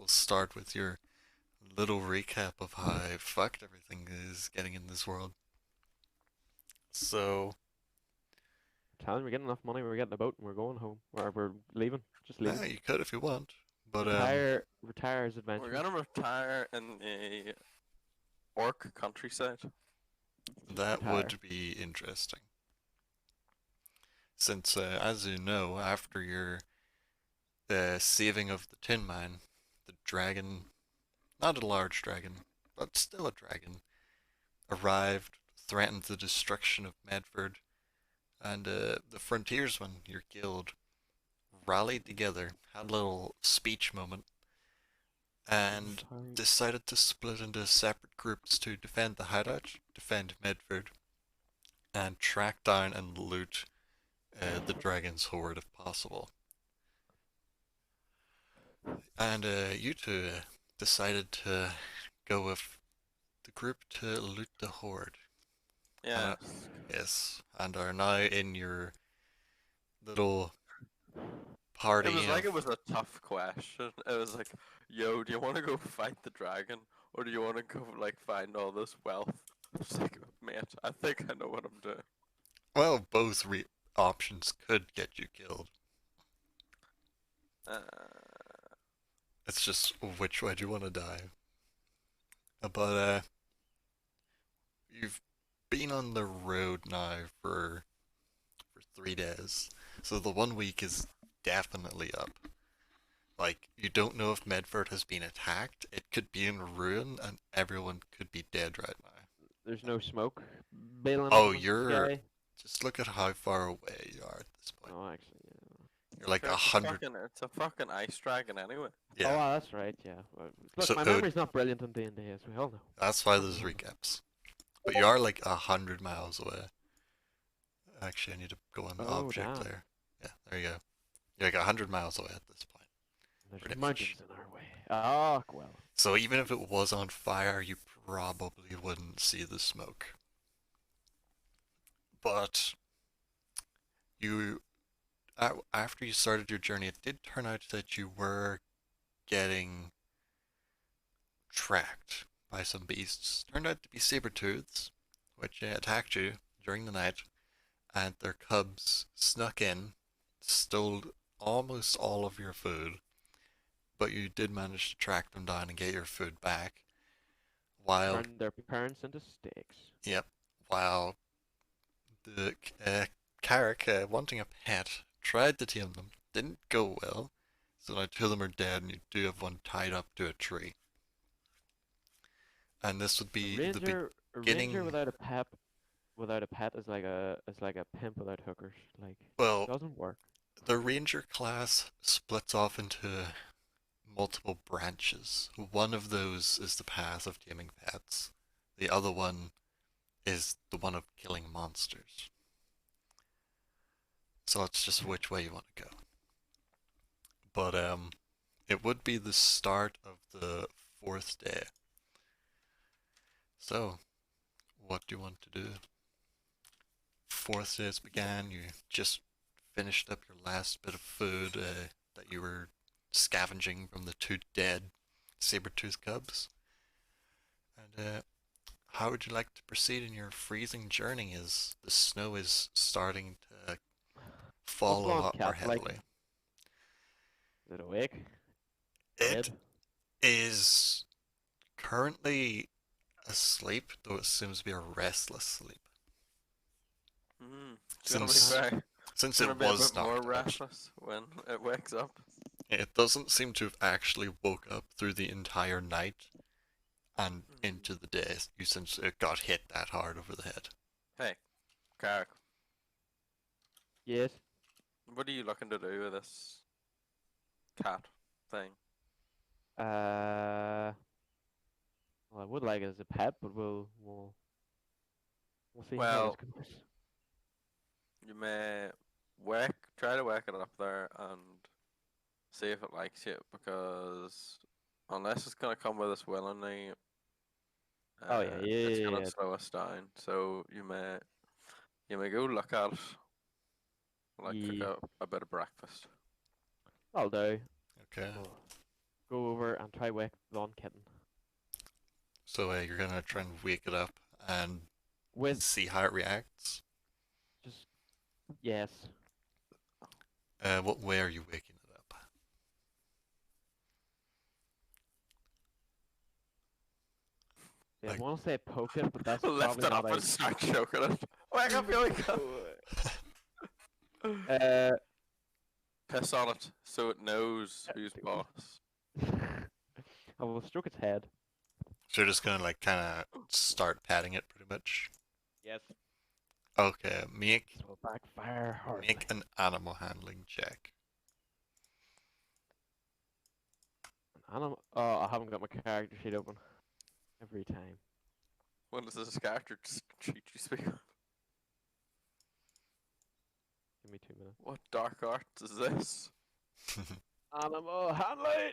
we'll start with your little recap of how fucked everything is getting in this world. So, Telling we're getting enough money, we're getting a boat and we're going home. Or we're leaving. Just leaving. you could if you want, but Retire as We're adventurers. gonna retire in the orc countryside. Just that retire. would be interesting. Since, as you know, after your saving of the Tin Man, the dragon, not a large dragon, but still a dragon, arrived, threatened the destruction of Medford, and the frontiersmen, your guild, rallied together, had a little speech moment, and Sorry. decided to split into separate groups to defend the hideout, defend Medford, and track down and loot the dragon's hoard if possible. And you two decided to go with the group to loot the hoard. And Yes. yes, and are now in your little It party was like of. it was a tough question. It was like, yo, do you want to go fight the dragon, or do you want to go like find all this wealth? It's like, mate, I think I know what I'm doing. Well, both options could get you killed. Uh, It's just which way do you want to die? But you've been on the road now for 3 days, so the 1 week is definitely up. Like, you don't know if Medford has been attacked. It could be in ruin, and everyone could be dead right now. There's no smoke bailing up Oh, in the you're. sky. Just look at how far away you are at this point. Oh, actually, yeah. You're like sure, a hundred. it's a fucking ice dragon anyway. Oh, Yeah. wow, that's right, yeah. Look, So my memory's not brilliant in D&D, as we all know. that's why As we there's all know. recaps. But you are like 100 miles away. Actually, I need to go on the Oh, object damn. there. Yeah, there you go. You're like 100 miles away at this point, There's pretty much. mountains in our way. Oh, well. So even if it was on fire, you probably wouldn't see the smoke. But you, after you started your journey, it did turn out that you were getting tracked by some beasts. Turned out to be saber-tooths, which attacked you during the night, and their cubs snuck in, stole almost all of your food, but you did manage to track them down and get your food back. While, Turn their parents into steaks. yep, while the Carrick, wanting a pet, tried to tame them, didn't go well, so now two of them are dead, and you do have one tied up to a tree. And this would A be the ranger, a ranger beginning. without a pet is like a pimp without hookers. Like, Well, doesn't work. the ranger class splits off into multiple branches. One of those is the path of taming pets. The other one is the one of killing monsters. So it's just which way you want to go. But it would be the start of the fourth day. So, what do you want to do? Fourth day has began. You just finished up your last bit of food that you were scavenging from the two dead saber-tooth cubs. And how would you like to proceed in your freezing journey as the snow is starting to What's fall a blonde lot more cat like? heavily? Is it awake? It Dead? is currently asleep, though it seems to be a restless sleep. It's gonna be Since very. since It's gonna it be a was bit more knocked out, restless when it wakes up. it doesn't seem to have actually woke up through the entire night and Mm. into the day, since it got hit that hard over the head. Hey, Carrick, Yes. what are you looking to do with this cat thing? Uh, well, I would like it as a pet, but we'll see how this Well, goes. you may try to wake it up there and see if it likes you, because unless it's gonna come with us willingly, Oh yeah, yeah, it's yeah, gonna yeah. slow us down. So you may go look at it, like cook Yeah. a bit of breakfast. I'll do. Okay. Oh. go over and try wake the blonde kitten. So you're gonna try and wake it up and With see how it reacts. just yes. What way are you waking it up? Yeah, Like- I want to say poke it, but that's Lift probably it not up and start choking it. Wake up, you wake up. Piss on it so it knows who's boss. I will stroke its head. So you're just gonna like kind of start patting it, pretty much. Yes. Okay, make This will backfire hardly. make an animal handling check. Oh, I haven't got my character sheet open. Every time. When does this character treat you speak? Give me 2 minutes. What dark arts is this? Animal handling!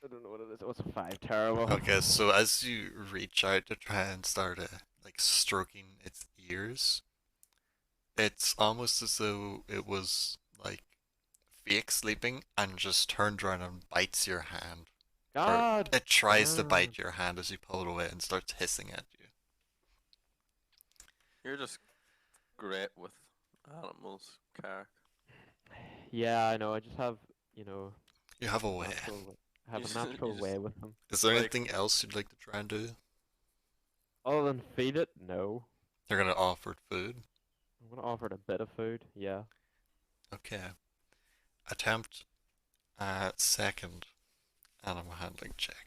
I don't know what it is. Oh, it's a 5. Terrible. Okay, so as you reach out to try and start like stroking its ears, it's almost as though it was like fake sleeping and just turned around and bites your hand. God! It tries to damn. bite your hand as you pull it away and starts hissing at you. You're just great with animals, Carrick. Yeah, I know. I just have, you know, You have a way. I have You a just- natural you just- way with them. Is there like- anything else you'd like to try and do? Other than feed it, no. You're gonna offer it food? I'm gonna offer it a bit of food. Yeah. Okay. Attempt a second animal handling check.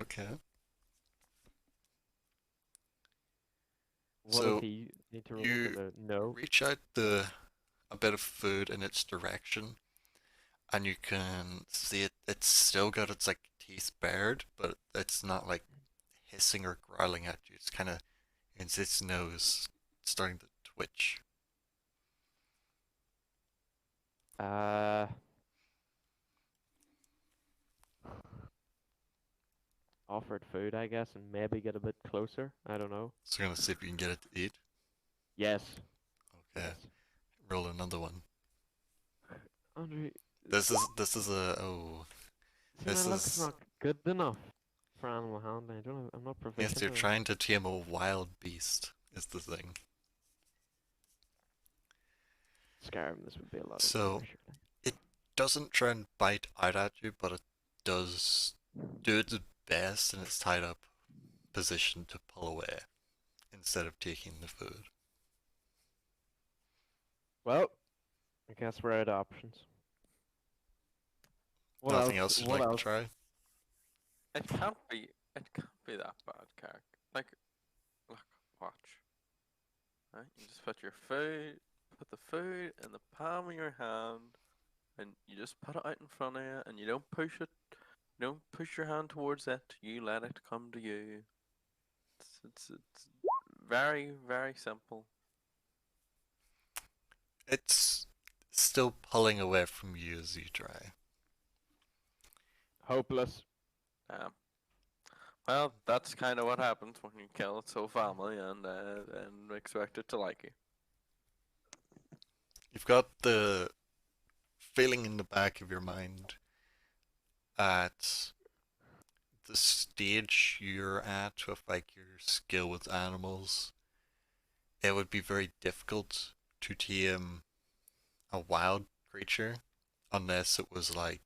Okay. What So, does he need to roll? you For the no? Reach out a bit of food in its direction, and you can see it's still got its like teeth bared, but it's not like hissing or growling at you. It's kind of, its nose starting to twitch. Offered food, I guess, and maybe get a bit closer. I don't know. So you're gonna see if you can get it to eat. Yes. Okay. Yes. Roll another one. Andre, This is a oh. see, this my luck's is- not good enough for animal handling. I don't know. I'm not proficient. Yes, you're in it. trying to tame a wild beast. Is the thing. Skyrim, this would be a lot. So- easier, surely. Doesn't try and bite out at you, but it does do its best in its tied up position to pull away instead of taking the food. Well, I guess we're out of options. What Nothing else you'd What like else? to try? It can't be that bad, Carrick. Like, look, watch. Right? You just put the food in the palm of your hand, and you just put it out in front of you, and you don't push it. You don't push your hand towards it. You let it come to you. It's very, very simple. It's still pulling away from you as you try. Hopeless. Well, that's kind of what happens when you kill its whole family and expect it to like you. You've got the feeling in the back of your mind at the stage you're at with like your skill with animals. It would be very difficult to tame a wild creature unless it was like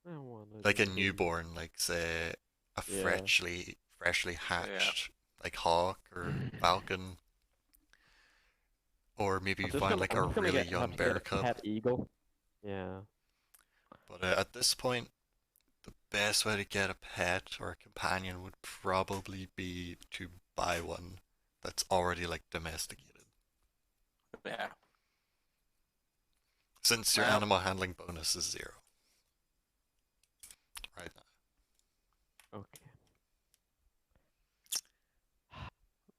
I don't wanna a do- newborn, like say a Yeah. freshly hatched like hawk or falcon, or maybe I'm you just find gonna- like I'm a just gonna really get young a bear pet- cub. Pet eagle. Yeah. But at this point, the best way to get a pet or a companion would probably be to buy one that's already like domesticated. Yeah. Since your Well- animal handling bonus is 0. Right now. Okay.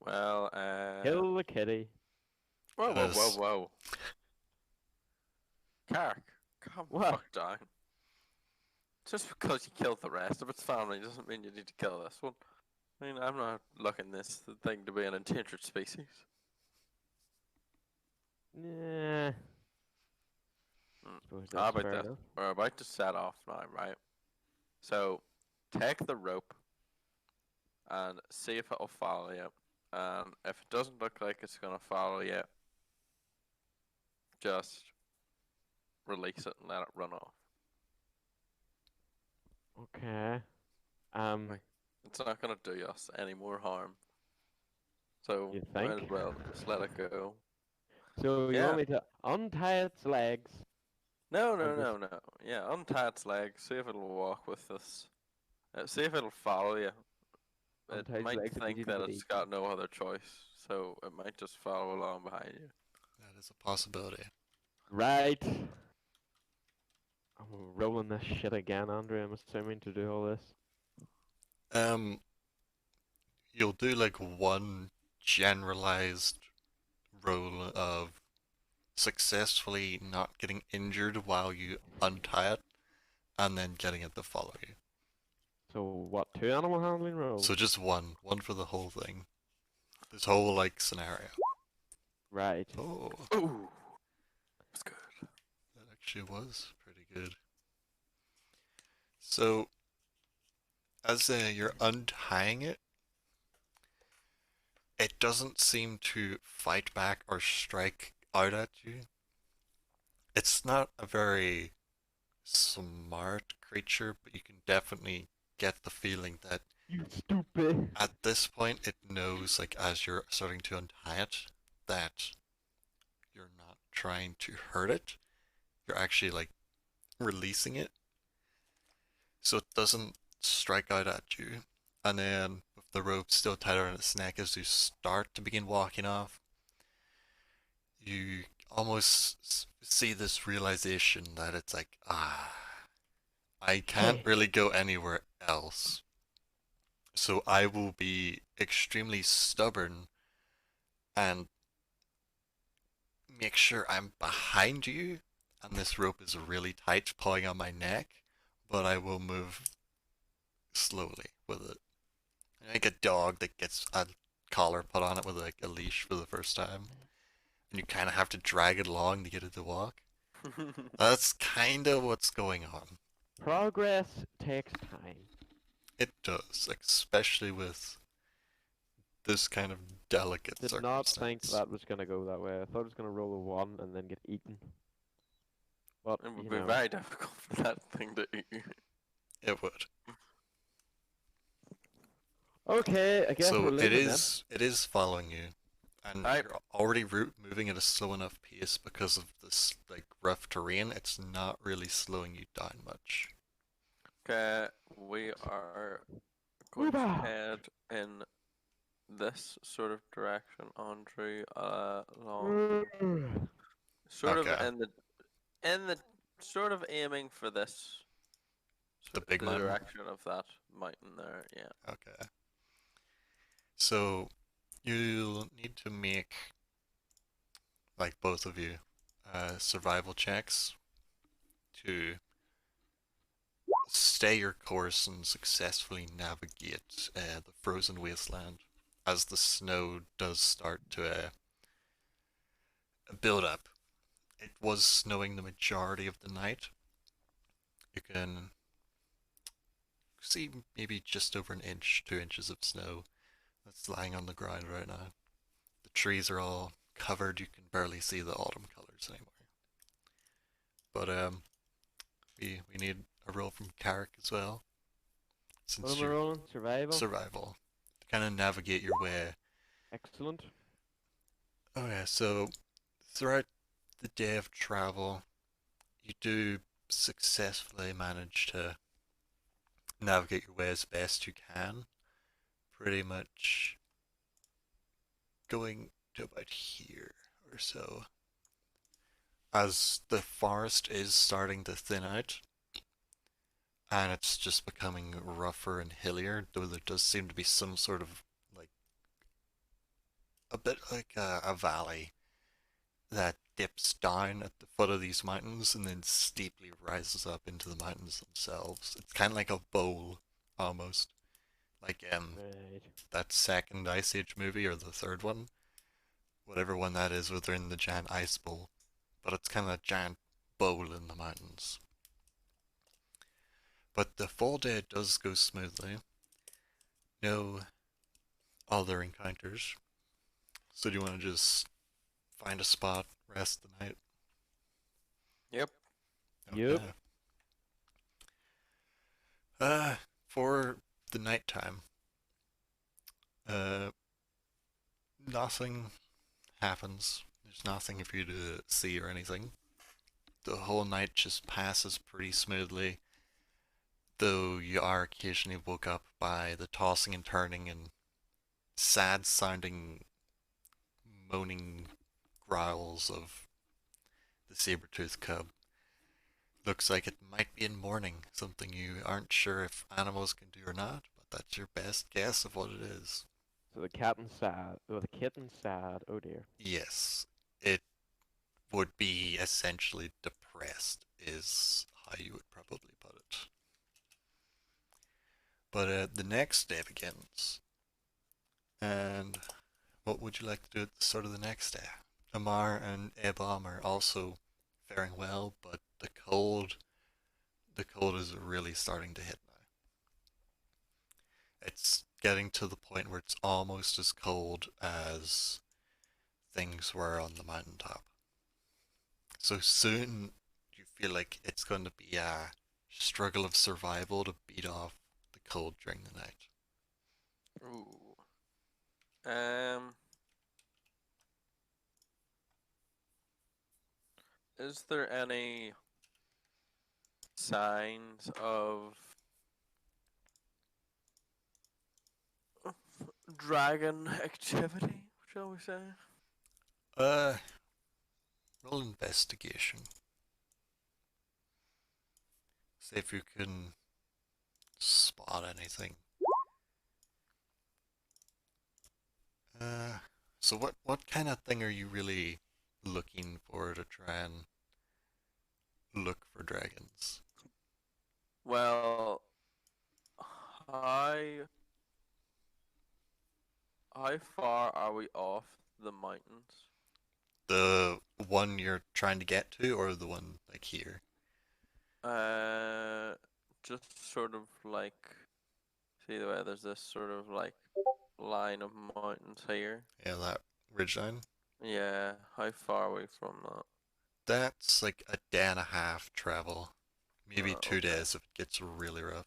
Well, Kill the kitty. whoa, whoa, whoa, Yes. whoa. Carrick, calm the What? fuck down. Just because you killed the rest of its family doesn't mean you need to kill this one. I mean, I'm not looking this thing to be an endangered species. Yeah. suppose How that's about fair this? enough. We're about to set off now, right? So, take the rope and see if it'll follow you. And if it doesn't look like it's gonna follow you, just release it and let it run off. Okay. Right. It's not gonna do us any more harm. So You might as think? well just let it go. So you Yeah. want me to untie its legs? No, and no, just- no, no. Yeah, untie its legs, see if it'll walk with us. See if it'll follow you. It Untie its might legs think that it's immediately. got no other choice, so it might just follow along behind you. That is a possibility. Right. I'm rolling this shit again, Andrew. I'm assuming to do all this. You'll do like one generalized roll of successfully not getting injured while you untie it, and then getting it to follow you. So what? 2 animal handling rolls? So just one for the whole thing. This whole like scenario. Right. Oh, Ooh, that's good. that actually was pretty good. So, as you're untying it, it doesn't seem to fight back or strike out at you. It's not a very smart creature, but you can definitely get the feeling that You stupid. at this point it knows, like, as you're starting to untie it, that you're not trying to hurt it. You're actually, like, releasing it. So it doesn't strike out at you. And then, with the rope still tied around its neck as you start to begin walking off, you almost see this realization that it's like, I can't Hey. really go anywhere else. So I will be extremely stubborn and make sure I'm behind you, and this rope is really tight, pulling on my neck, but I will move slowly with it. Like a dog that gets a collar put on it with like a leash for the first time, and you kind of have to drag it along to get it to walk. That's kind of what's going on. Progress takes time. It does, especially with this kind of delicate Did not think circumstance. that was gonna go that way. I thought it was gonna roll a 1 and then get eaten. But, It would you be know. very difficult for that thing to eat you. It would. Okay, I guess So we're it leaving then. is following you, and Right. you're already moving at a slow enough pace because of this like rough terrain. It's not really slowing you down much. Okay, we are going to Uber. head in this sort of direction, Andrew, along sort of Okay. in the sort of aiming for this The big mountain? direction of that mountain there, yeah. Okay. So you'll need to make, like both of you, survival checks to stay your course and successfully navigate the frozen wasteland as the snow does start to build up. It was snowing the majority of the night. You can see maybe just over an inch, 2 inches of snow that's lying on the ground right now. The trees are all covered. You can barely see the autumn colors anymore. But we need a roll from Carrick as well. What Since am I you're rolling? Survival? survival, to kind of navigate your way. Excellent. Oh yeah, so throughout the day of travel, you do successfully manage to navigate your way as best you can. Pretty much going to about here or so. As the forest is starting to thin out, and it's just becoming rougher and hillier, though there does seem to be some sort of, like, a bit like a valley that dips down at the foot of these mountains and then steeply rises up into the mountains themselves. It's kind of like a bowl, almost. Like Right. that second Ice Age movie, or the third one, whatever one that is, where they're in the giant ice bowl. But it's kind of a giant bowl in the mountains. But the full day does go smoothly. No other encounters. So do you want to just find a spot, rest the night? Yep. Yep. Okay. For the nighttime, uh, nothing happens. There's nothing for you to see or anything. The whole night just passes pretty smoothly, though you are occasionally woke up by the tossing and turning and sad sounding moaning growls of the saber-toothed cub. Looks like it might be in mourning, something you aren't sure if animals can do or not, but that's your best guess of what it is. So the captain's sad. Oh, the kitten's sad. Oh dear. Yes, it would be essentially depressed, is how you would probably put it. But the next day begins, and what would you like to do at the start of the next day? Amar and Ebam are also faring well, but the cold is really starting to hit now. It's getting to the point where it's almost as cold as things were on the mountaintop. So soon you feel like it's going to be a struggle of survival to beat off the cold during the night. Ooh. Um. Is there any signs of dragon activity, shall we say? Uh, roll investigation. See if you can spot anything. So what kind of thing are you really looking for to try and look for dragons? Well, how how far are we off the mountains? The one you're trying to get to, or the one like here? Uh, just sort of like, see the way there's this sort of like line of mountains here. Yeah, that ridgeline. Yeah, how far away from that? That's like a day and a half travel, maybe two Okay. days if it gets really rough.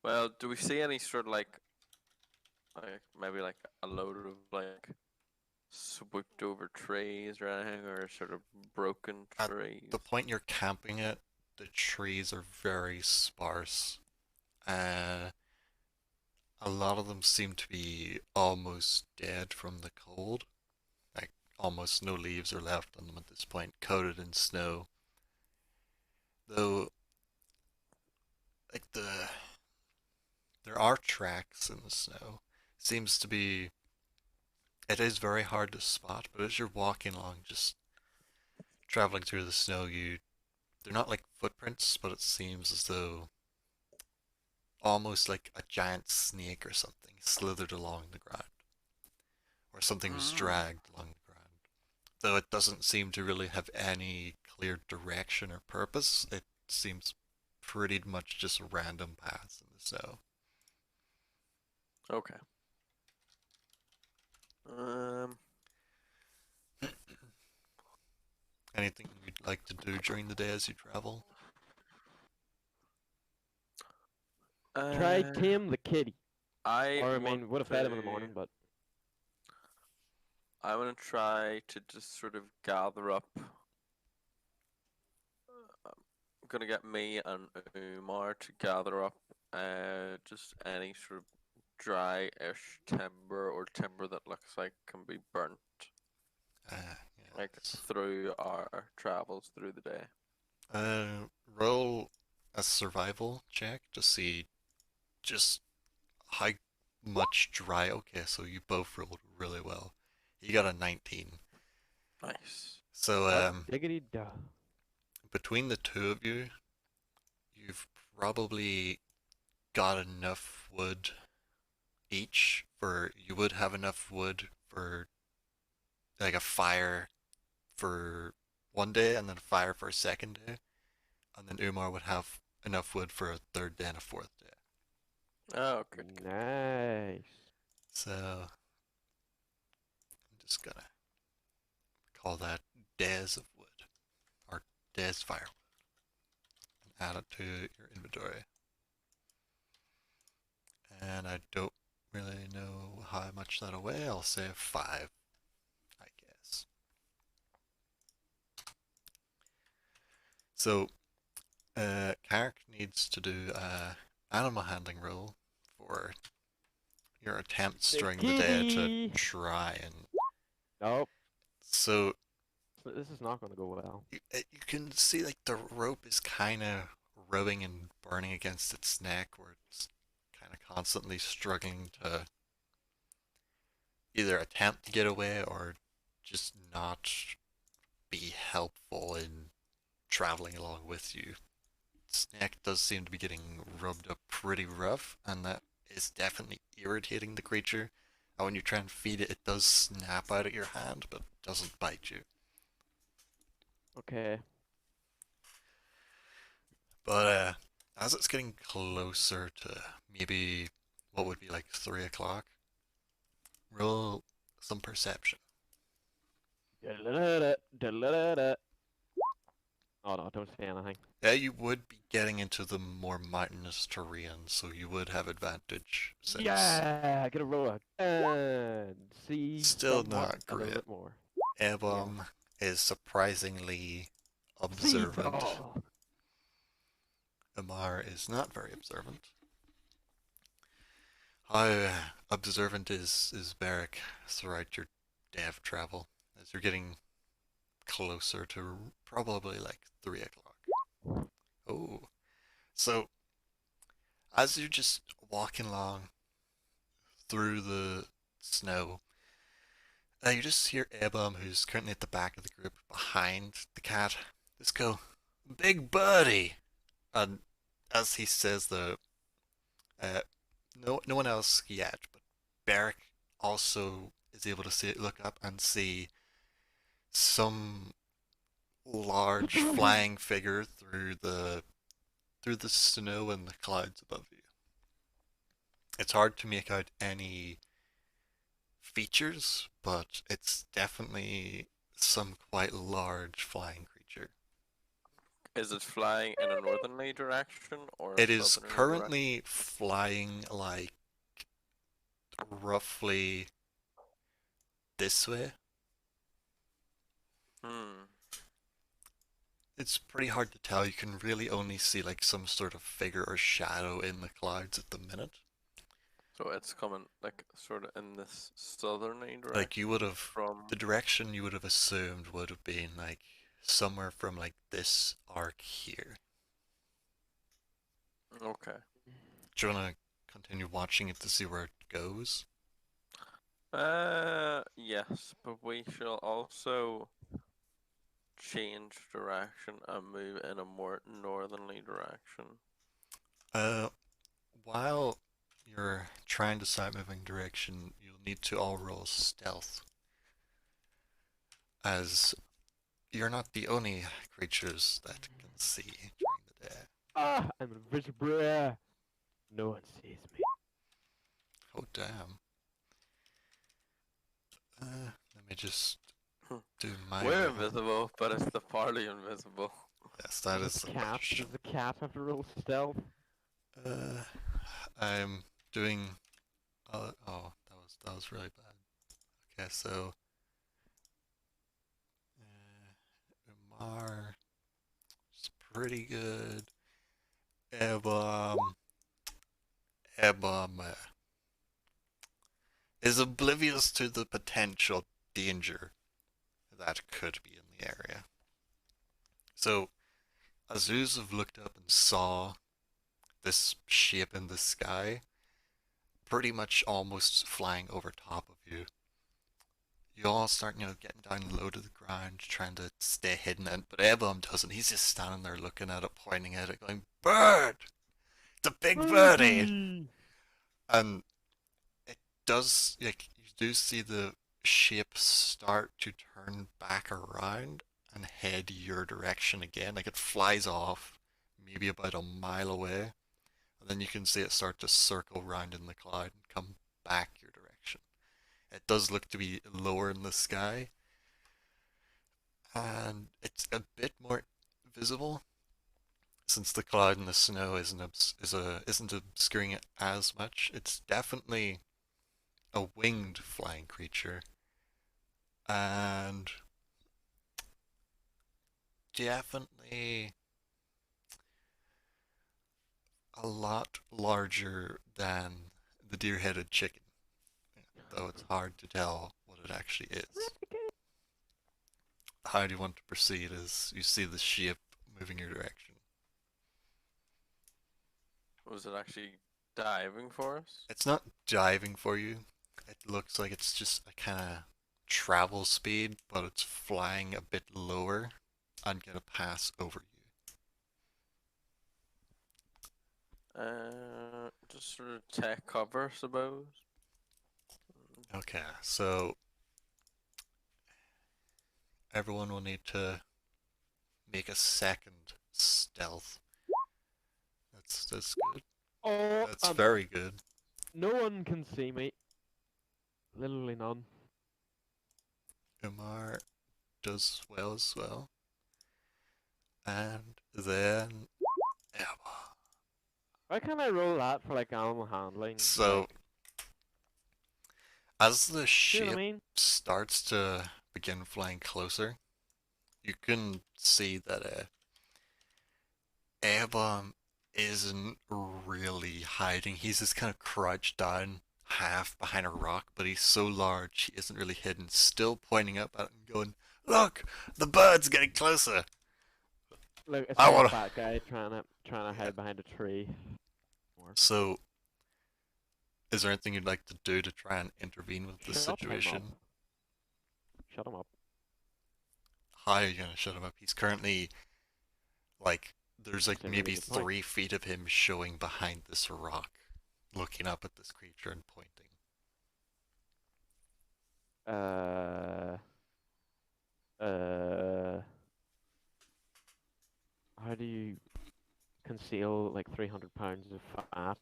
Well, do we see any sort of like maybe like a load of like swooped over trees or anything, or sort of broken At trees? the point you're camping at, the trees are very sparse. Uh, a lot of them seem to be almost dead from the cold. Like almost no leaves are left on them at this point, coated in snow. Though, like there are tracks in the snow. Seems to be. It is very hard to spot, but as you're walking along, just traveling through the snow, they're not like footprints, but it seems as though almost like a giant snake or something slithered along the ground, or something was Mm. dragged along the ground. Though it doesn't seem to really have any clear direction or purpose, it seems pretty much just random paths in the snow. Okay. Um. Anything you'd like to do during the day as you travel? Try Uh, tame the kitty. I Or I want mean, would have fed him in the to. morning, but I want to try to just sort of gather up. I'm gonna get me and Umar to gather up just any sort of dry-ish timber or timber that looks like can be burnt, Yeah. like through our travels through the day. Roll a survival check to see just how much dry. Okay, so you both rolled really well. You got a 19. Nice. So hot diggity duh. between the two of you, you've probably got enough wood each for you would have enough wood for like a fire for one day and then fire for a second day, and then Umar would have enough wood for a third day and a fourth day. Oh, good. Nice. So I'm just gonna call that days of wood or days firewood and add it to your inventory. And I don't really know how much that'll weigh. I'll say 5, I guess. So, Carrick needs to do a animal handling roll for your attempts The during the day to kitty. try and. Nope. So This is not gonna go well. you can see like the rope is kind of rubbing and burning against its neck, where it's kind of constantly struggling to either attempt to get away or just not be helpful in traveling along with you. Its neck does seem to be getting rubbed up pretty rough, and that is definitely irritating the creature. And when you try and feed it, it does snap out at your hand, but doesn't bite you. Okay. But as it's getting closer to maybe what would be like 3 o'clock, roll some perception. Da-da-da-da, da-da-da-da. Oh no, don't say anything. Yeah, you would be getting into the more mountainous terrain, so you would have advantage since Yeah, get a roll and see. Still somewhat not a little great. bit more. Ebom is surprisingly observant. See-saw. Amar is not very observant. How observant is Beric throughout your day of travel as you're getting closer to probably like 3 o'clock? Oh, so as you're just walking along through the snow, you just hear Ebom, who's currently at the back of the group behind the cat, just go, "Big buddy!" And as he says uh, no one else yet, but Beric also is able to look up and see some large flying figure through the snow and the clouds above you. It's hard to make out any features, but it's definitely some quite large flying creature. Is it flying in a northerly direction or a It is southerly currently flying like roughly this way. direction? It's pretty hard to tell. You can really only see like some sort of figure or shadow in the clouds at the minute. So it's coming like sort of in this southerly direction Like you would have, from. the direction you would have assumed would have been like somewhere from like this arc here. Okay. Do you want to continue watching it to see where it goes? Yes, but we shall also change direction and move in a more northerly direction. While you're trying to start moving direction, you'll need to all roll stealth, as you're not the only creatures that can see during the day. Ah, I'm invisible. No one sees me. Oh damn. Let me just do my. We're invisible, but it's the party invisible. Yes, that is Does the the cat? question. Does the cat have to roll stealth? I'm doing. Oh, that was really bad. Okay, so. Umar is pretty good. Ebom. Ebom is oblivious to the potential danger that could be in the area. So, Azuzov looked up and saw this shape in the sky, pretty much almost flying over top of you. You all start, getting down low to the ground, trying to stay hidden, but Ebom doesn't. He's just standing there looking at it, pointing at it, going, "Bird! It's a big birdie!" And it does, like, you do see the shape start to turn back around, and head your direction again. Like it flies off maybe about a mile away, and then you can see it start to circle round in the cloud and come back your direction. It does look to be lower in the sky, and it's a bit more visible since the cloud and the snow isn't obscuring it as much. It's definitely a winged flying creature, and definitely a lot larger than the deer-headed chicken, though it's hard to tell what it actually is. How do you want to proceed as you see the ship moving your direction? Was it actually diving for us? It's not diving for you. It looks like it's just a kind of travel speed, but it's flying a bit lower and gonna pass over you. Just sort of take cover, suppose. Okay, so everyone will need to make a second stealth. That's good. Oh, That's very good. no one can see me. Literally none. Umar does well as well. And then Emma. Why can't I roll that for like animal handling? So Like, as the you know what ship I mean? starts to begin flying closer, you can see that Airborne isn't really hiding. He's just kind of crouched down half behind a rock, but he's so large he isn't really hidden, still pointing up at it and going, "Look, the bird's getting closer." Look, it's I like wanna- a fat guy trying to hide behind a tree. So, is there anything you'd like to do to try and intervene with the Shut him up. situation? Shut him up. How are you gonna shut him up? He's currently, like, there's like That's a really maybe good point. 3 feet of him showing behind this rock, looking up at this creature and pointing. How do you conceal like 300 pounds of fat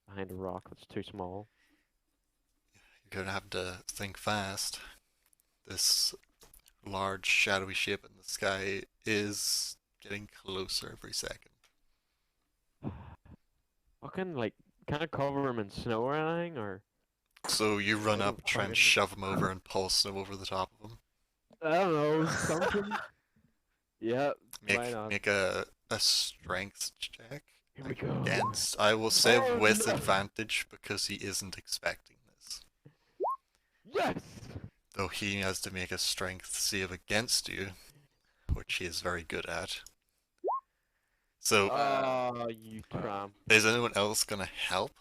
behind a rock that's too small? You're gonna have to think fast. This large shadowy shape in the sky is getting closer every second. Fucking like, can I cover him in snow or anything, or So you run I up, don't try and fucking- shove him over, and pull snow over the top of him. I don't know, something? Yeah, why Make not? make a strength check Here we go. against. I will say Oh, with no. advantage because he isn't expecting this. Yes! Though he has to make a strength save against you, which he is very good at. So, Oh, you tramp. is anyone else gonna help?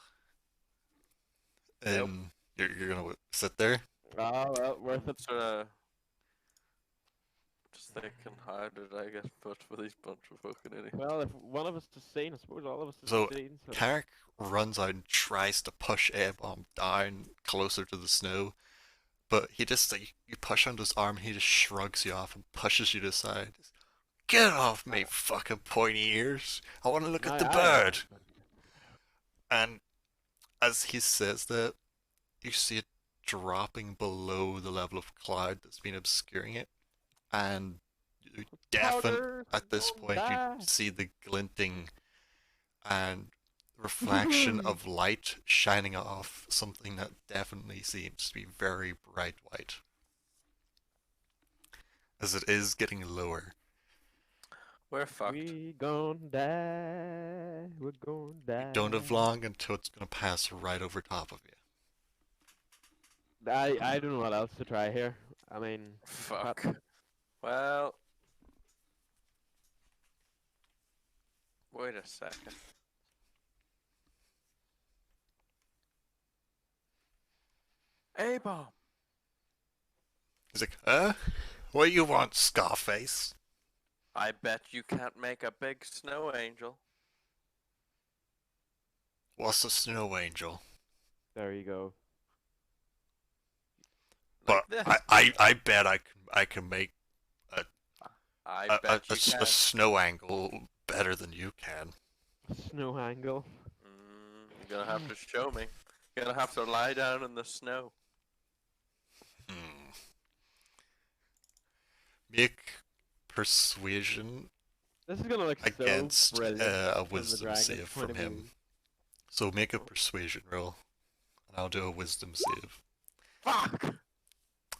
Nope. You're gonna sit there? Oh, well, worth it. Sort of just thinking, how did I get put for these bunch of fucking idiots? Well, if one of us is seen, I suppose all of us is So, seen. So. Carrick runs out and tries to push Airbomb down closer to the snow, but he just like you push on his arm, he just shrugs you off and pushes you to the side. Get off me, fucking pointy ears! I want to look at the bird. And as he says that, you see it dropping below the level of cloud that's been obscuring it, and you at this point you see the glinting and reflection of light shining off something that definitely seems to be very bright white, as it is getting lower. We're fucked. We gon' die. We're gon' die. You don't have long until it's gonna pass right over top of you. I don't know what else to try here. I mean, Fuck. Well. Wait a second. A-bomb! He's like, huh? What do you want, Scarface? I bet you can't make a big snow angel. What's a snow angel? there you go. Like But this. I bet I can make I A, bet you a can. snow angle better than you can. Snow angle. You're gonna have to show me. You're gonna have to lie down in the snow. Hmm. Make persuasion This is gonna look against so brilliant a from the wisdom dragon's save point from of him. view. So make a persuasion roll, and I'll do a wisdom save. Fuck!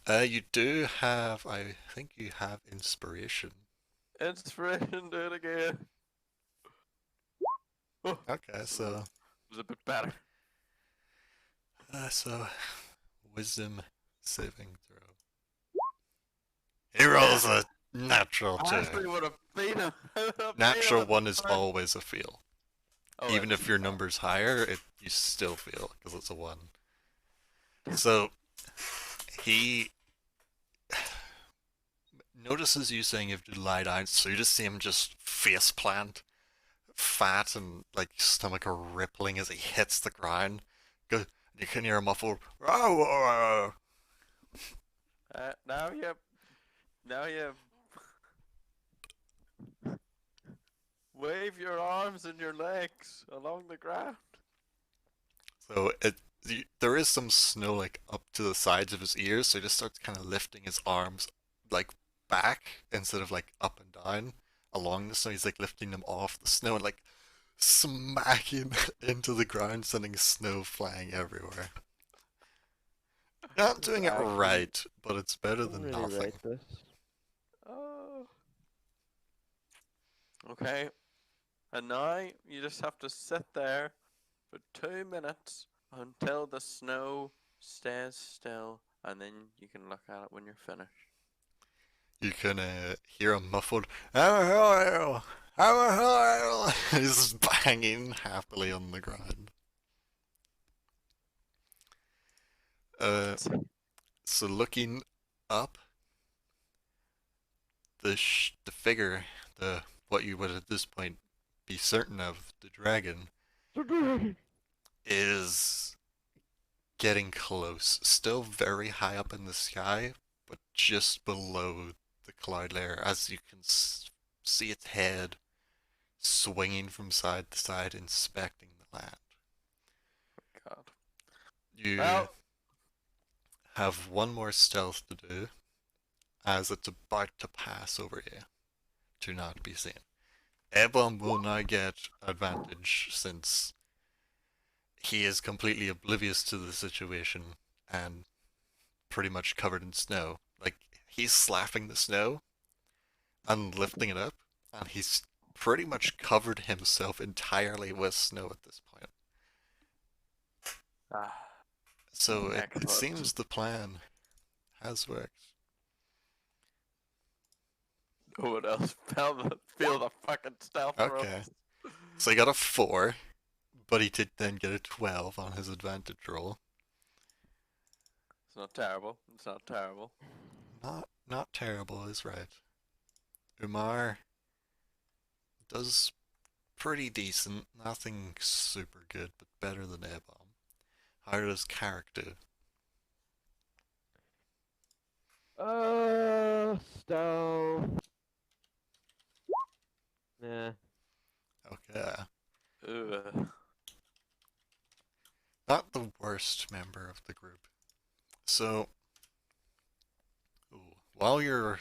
You do have, I think you have inspiration. Inspiration, do it again. Oh, Okay, so it was a bit better. so wisdom saving throw. He rolls a natural I actually 2. would have beat him. Natural 1 is always a fail. Oh, Even if your number's higher, you still fail because it's a 1. So he notices you saying you have to lie down, so you just see him just face plant, fat and like stomach are rippling as he hits the ground. You can hear a muffled "Row." now you wave your arms and your legs along the ground. So there is some snow like up to the sides of his ears, so he just starts kind of lifting his arms like back instead of like up and down along the snow. He's like lifting them off the snow and like smacking into the ground, sending snow flying everywhere. Not doing it right, but it's better Didn't than really nothing. write this. Oh. Okay. And now you just have to sit there for 2 minutes until the snow stays still, and then you can look at it when you're finished. You can hear a muffled "Hello, hello." He's banging happily on the ground. So looking up, the figure, what you would at this point be certain of, the dragon, is getting close. Still very high up in the sky, but just below the cloud layer, as you can see its head swinging from side to side, inspecting the land. God. You Well, have one more stealth to do, as it's about to pass over you, to not be seen. Ebon will now get advantage since he is completely oblivious to the situation and pretty much covered in snow. Like, he's slapping the snow and lifting it up, and he's pretty much covered himself entirely with snow at this point. So it Excellent. seems the plan has worked. No one else feel the fucking stealth roll. Okay. So he got a 4, but he did then get a 12 on his advantage roll. It's not terrible. It's not terrible. Not terrible is right. Umar does pretty decent, nothing super good, but better than Ebon. How does Carrick do? Stealth. Nah. Okay. Ugh. Not the worst member of the group. So, while you're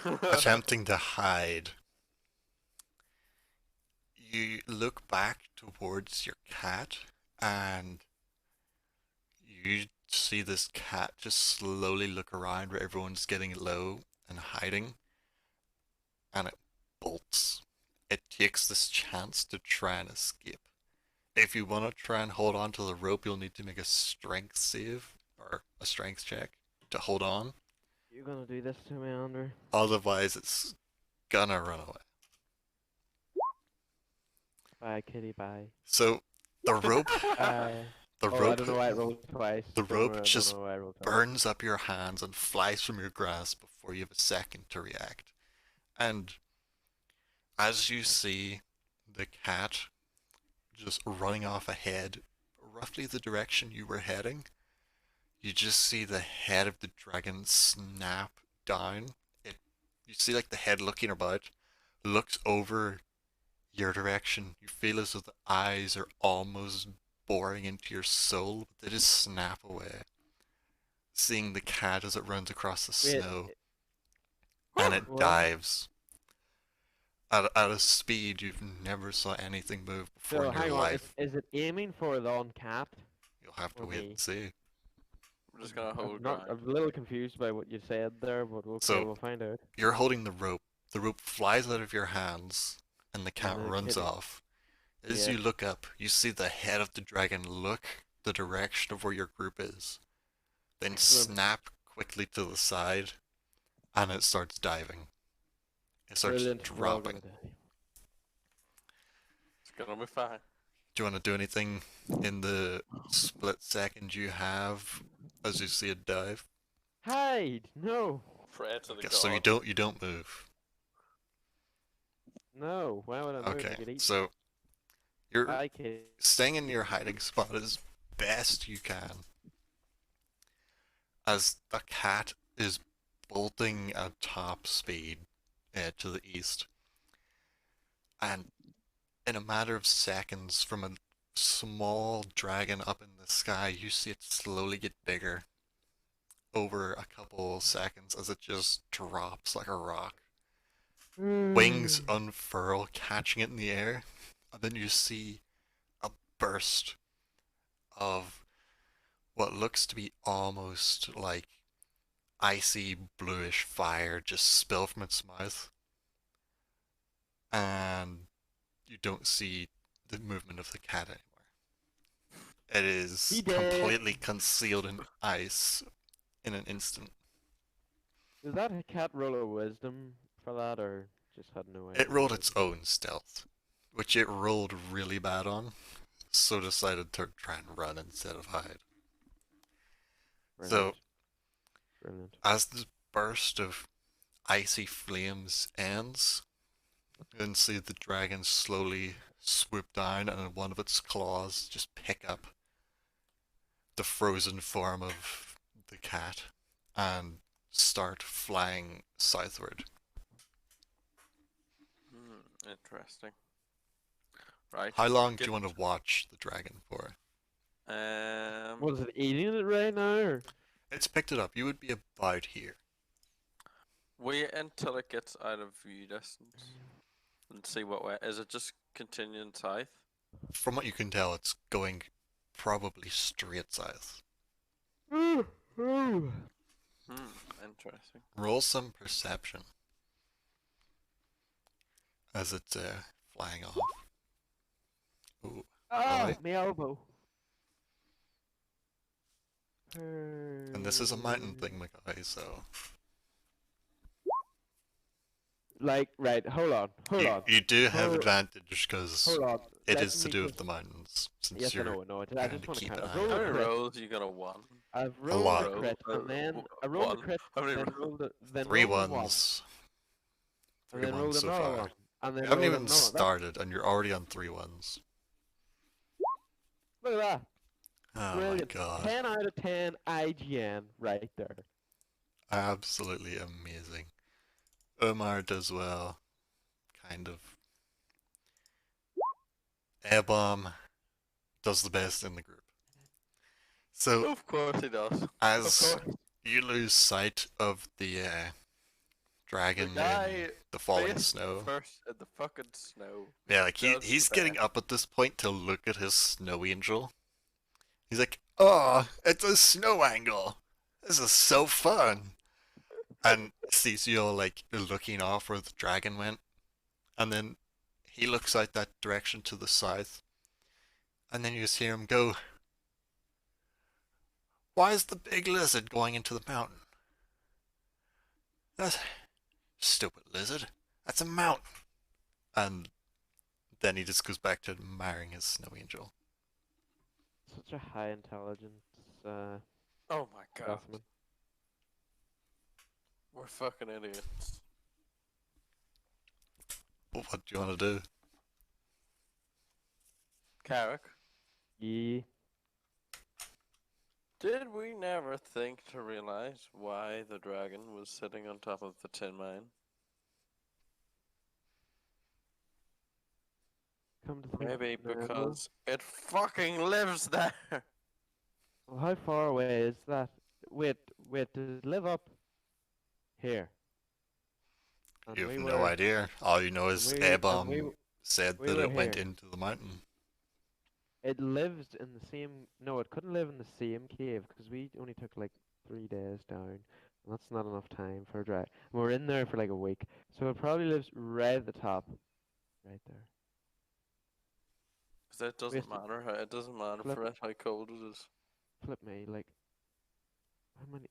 attempting to hide, you look back towards your cat and you see this cat just slowly look around where everyone's getting low and hiding, and it bolts. It takes this chance to try and escape. If you want to try and hold on to the rope, you'll need to make a strength save or a strength check to hold on. You're gonna do this to me, Andrew? Otherwise, it's gonna run away. Bye, kitty, bye. So the rope, Bye. the I rope, don't know why I rolled twice. the Don't worry, I rope don't just know why I rolled twice. burns up your hands and flies from your grasp before you have a second to react. And as you see the cat just running off ahead, roughly the direction you were heading, you just see the head of the dragon snap down. It You see like the head looking about, looks over your direction. You feel as though the eyes are almost boring into your soul, but they just snap away. Seeing the cat as it runs across the Wait, snow, and it what? dives at a speed you've never saw anything move before So in your hang on, life. is it aiming for the uncat You'll have to or wait and me? see. We're just gonna I'm hold not. ground. I'm a little confused by what you said there, but okay, So we'll find out. you're holding the rope. The rope flies out of your hands, and the And cat the runs kitty. off. As Yeah. you look up, you see the head of the dragon look the direction of where your group is, then Excellent. snap quickly to the side, and it starts diving. It starts Brilliant. We're all gonna dropping. die. It's gonna be fine. Do you want to do anything in the split second you have as you see it dive? Hide! No! Pray to the Okay, so god. you don't move. No! Why would I move? Okay, I get eaten. so you're I can. staying in your hiding spot as best you can as the cat is bolting at top speed to the east. And in a matter of seconds, from a small dragon up in the sky, you see it slowly get bigger over a couple seconds as it just drops like a rock. Wings unfurl, catching it in the air, and then you see a burst of what looks to be almost like icy bluish fire just spill from its mouth. And you don't see the movement of the cat anymore. It is He dead. completely concealed in ice in an instant. Is that a cat roll of wisdom for that, or just had no idea? It rolled its own stealth, which it rolled really bad on, so decided to try and run instead of hide. So, Brilliant. as this burst of icy flames ends, you can see the dragon slowly swoop down and one of its claws just pick up the frozen form of the cat and start flying southward. Interesting. Right. How long do you want to watch the dragon for? Was it eating it right now? Or? It's picked it up. You would be about here. Wait until it gets out of view distance and see what way. Is it just continuing south? From what you can tell, it's going probably straight south. Interesting. Roll some perception as it's flying off. Ooh. Ah, Right. my elbow. And this is a mountain thing, Mackay, so Like, right, hold on. you do have Hold- advantage because Hold on. it let is to me do with just- the mountains. Since Yes, I you're know. I trying just to want to keep count. an I've eye rolled How on a many crit. rolls you got a one? I've A rolled lot. a crit, and then I rolled a One. crit, How many then rolls? rolled a, then three rolled a one, ones. and Three then rolled ones so another far. one, and then You haven't rolled even another. That's- started, and you're already on 3 ones. Look at that. Oh Brilliant. my god. 10 out of 10 IGN right there. Absolutely amazing. Omar does well. Kind of. Airbomb does the best in the group. So, Of course he does. as Of course. you lose sight of the dragon The guy in the falling Face snow. First in the fucking snow. Yeah, like Does he's the getting best. up at this point to look at his snow angel. He's like, "Oh, it's a snow angle. This is so fun." And sees you all like looking off where the dragon went, and then he looks out that direction to the south, and then you just hear him go, "Why is the big lizard going into the mountain? That's stupid lizard. That's a mountain." And then he just goes back to admiring his snow angel. Such a high intelligence Oh my god. specimen. We're fucking idiots. But what do you want to do? Carrick, Yeah. did we never think to realize why the dragon was sitting on top of the tin mine? Come to think Maybe of it now. because it fucking lives there. Well, how far away is that? Wait, does it live up here? And You have we no were, idea. All you know and is we, and we, A-bomb said we that were it went here. into the mountain. It lives in the same. No, it couldn't live in the same cave because we only took like 3 days down, and that's not enough time for a drive. And we're in there for like a week, so it probably lives right at the top, right there. Because it doesn't Wait, matter. It doesn't matter flip, for it how cold it is. flip me. Like how many?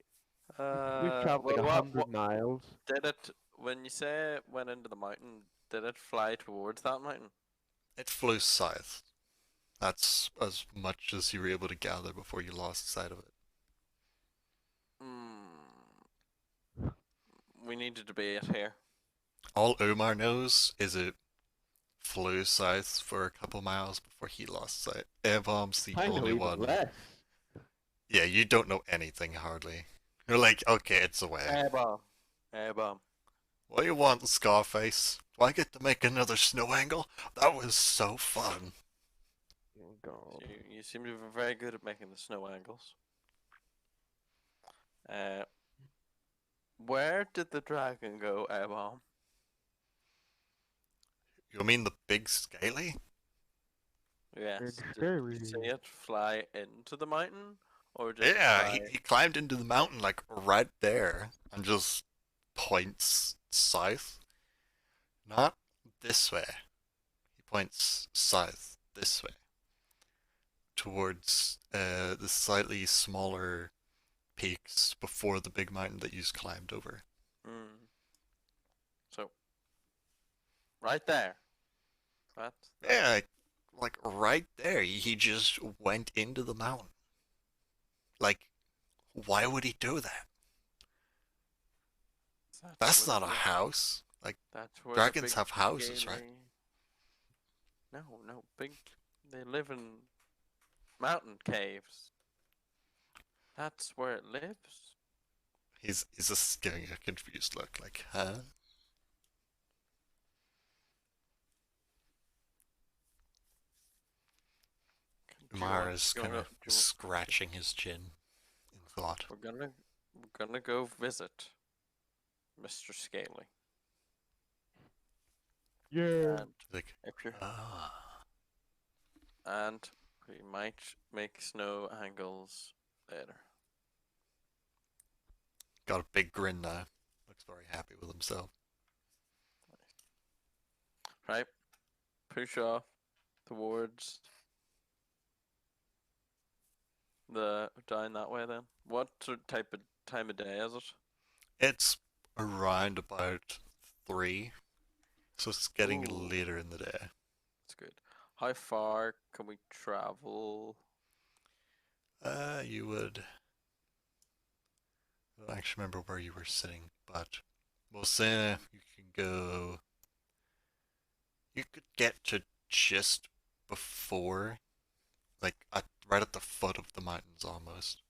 We've traveled Well, like what 100 miles. did it? When you say it went into the mountain, did it fly towards that mountain? It flew south. That's as much as you were able to gather before you lost sight of it. Hmm. We need to debate here. All Umar knows is it flew south for a couple miles before he lost sight. A-bomb's the I know only even one. less. Yeah, you don't know anything hardly. You're like, okay, it's away. A-bomb. A-bomb. What do you want, Scarface? Do I get to make another snow angle? That was so fun. Oh God. You seem to be very good at making the snow angles. Where did the dragon go, A-bomb? You mean the big scaly? Yes. Big Did you see scary. it fly into the mountain? Or did it Yeah, fly... he climbed into the mountain like right there and just points south. Not this way. He points south, this way. Towards the slightly smaller peaks before the big mountain that you climbed over. Hmm. So, right there. Yeah, like right there. He just went into the mountain. Like, why would he do that? That's where not a the- house. Like, That's where the dragons big have houses, right? scaly- No, big. They live in mountain caves. That's where it lives. He's just giving a confused look, like, huh? Do you want- Mara's do you kind wanna- of do you- scratching his chin in thought. We're gonna go visit Mr. Scaly. Yeah. And Like, if you're ah. and we might make snow angles later. Got a big grin now. Looks very happy with himself. Right? Push off towards the down that way then. What sort of type of time of day is it? It's around about 3, so it's getting Ooh. later in the day. That's good. How far can we travel? You would. I don't actually remember where you were sitting, but we'll say you can go. You could get to just before, like right at the foot of the mountains almost,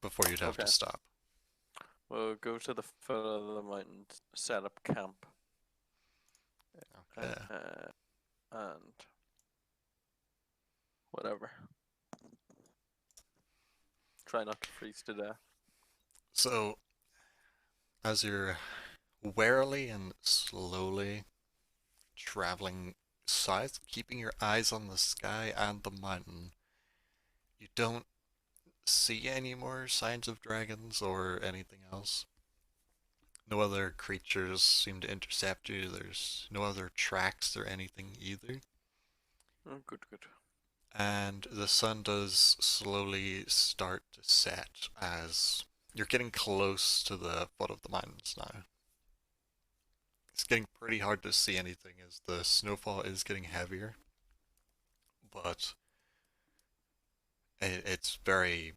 before you'd have Okay. to stop. We'll go to the foot of the mountain, set up camp, Okay. and whatever. Try not to freeze to death. So, as you're warily and slowly traveling south, keeping your eyes on the sky and the mountain, you don't see any more signs of dragons or anything else. No other creatures seem to intercept you. There's no other tracks or anything either. Oh, good. And the sun does slowly start to set as you're getting close to the foot of the mountains now. It's getting pretty hard to see anything as the snowfall is getting heavier, but it's very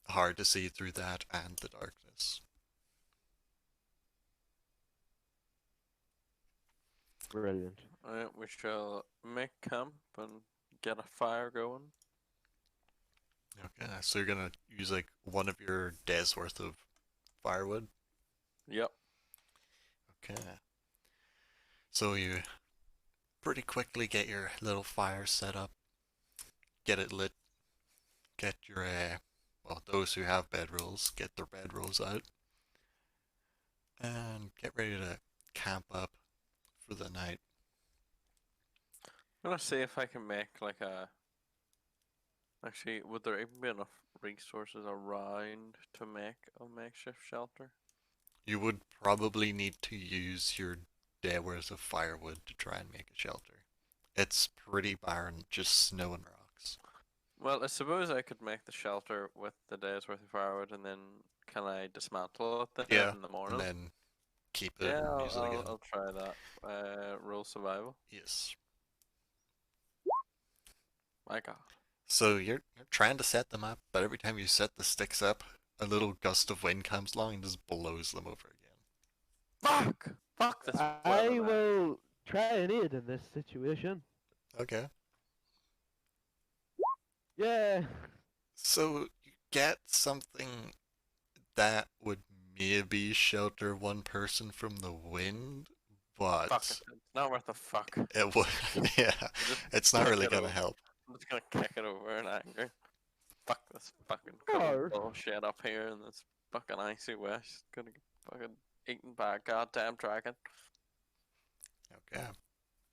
hard to see through that and the darkness. Brilliant. Alright, we shall make camp and get a fire going. Okay, so you're gonna use like one of your days worth of firewood? Yep. Okay. So you pretty quickly get your little fire set up, get it lit, get your, well, those who have bedrolls, get their bedrolls out, and get ready to camp up for the night. I'm gonna see if I can make like a. Actually, would there even be enough resources around to make a makeshift shelter? You would probably need to use your day worth of firewood to try and make a shelter. It's pretty barren, just snow and rocks. Well, I suppose I could make the shelter with the day's worth of firewood, and then can I dismantle it then Yeah, in the and morning? then keep it Yeah, and I'll, use it I'll, again. I'll try that. Roll survival. Yes. My God. So you're trying to set them up, but every time you set the sticks up, a little gust of wind comes along and just blows them over again. Fuck this I weather, man. will try and aid in this situation. Okay. Yeah. So you get something that would maybe shelter one person from the wind, Fuck but it. It's not worth a fuck. it would, yeah, Just it's not kick really it gonna over. help. I'm just gonna kick it over in anger. Fuck this fucking Or- cold bullshit up here in this fucking icy west. Gonna get fucking eaten by a goddamn dragon. Okay.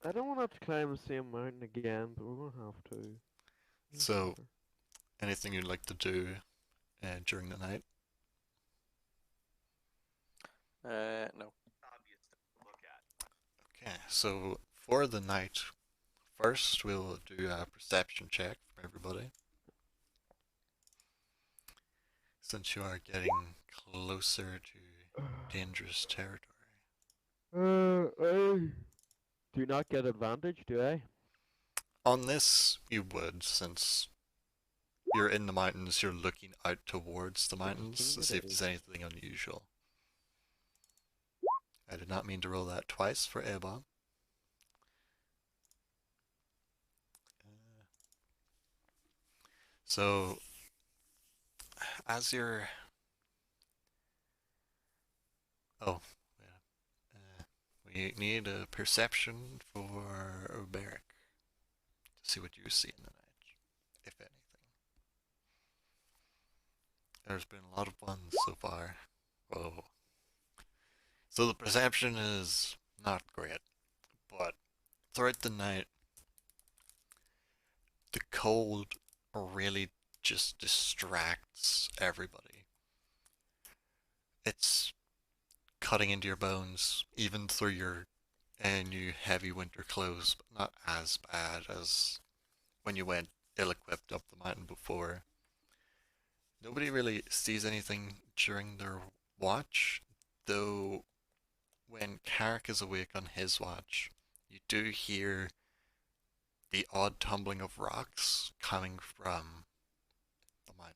I don't want to have to climb the same mountain again, but we're gonna have to. So, anything you'd like to do during the night? No. Okay, so for the night, first we'll do a perception check from everybody. Since you are getting closer to dangerous territory. I do not get advantage, do I? On this, you would, since you're in the mountains, you're looking out towards the mountains to see if there's anything unusual. I did not mean to roll that twice for A-bomb. So, as you're... Oh, yeah. We need a perception for Oberic to see what you see in the night, if anything. There's been a lot of ones so far. Whoa. So the perception is not great, but throughout the night, the cold really just distracts everybody. It's cutting into your bones, even through your new heavy winter clothes, but not as bad as when you went ill-equipped up the mountain before. Nobody really sees anything during their watch, though when Carrick is awake on his watch, you do hear the odd tumbling of rocks coming from the mountain.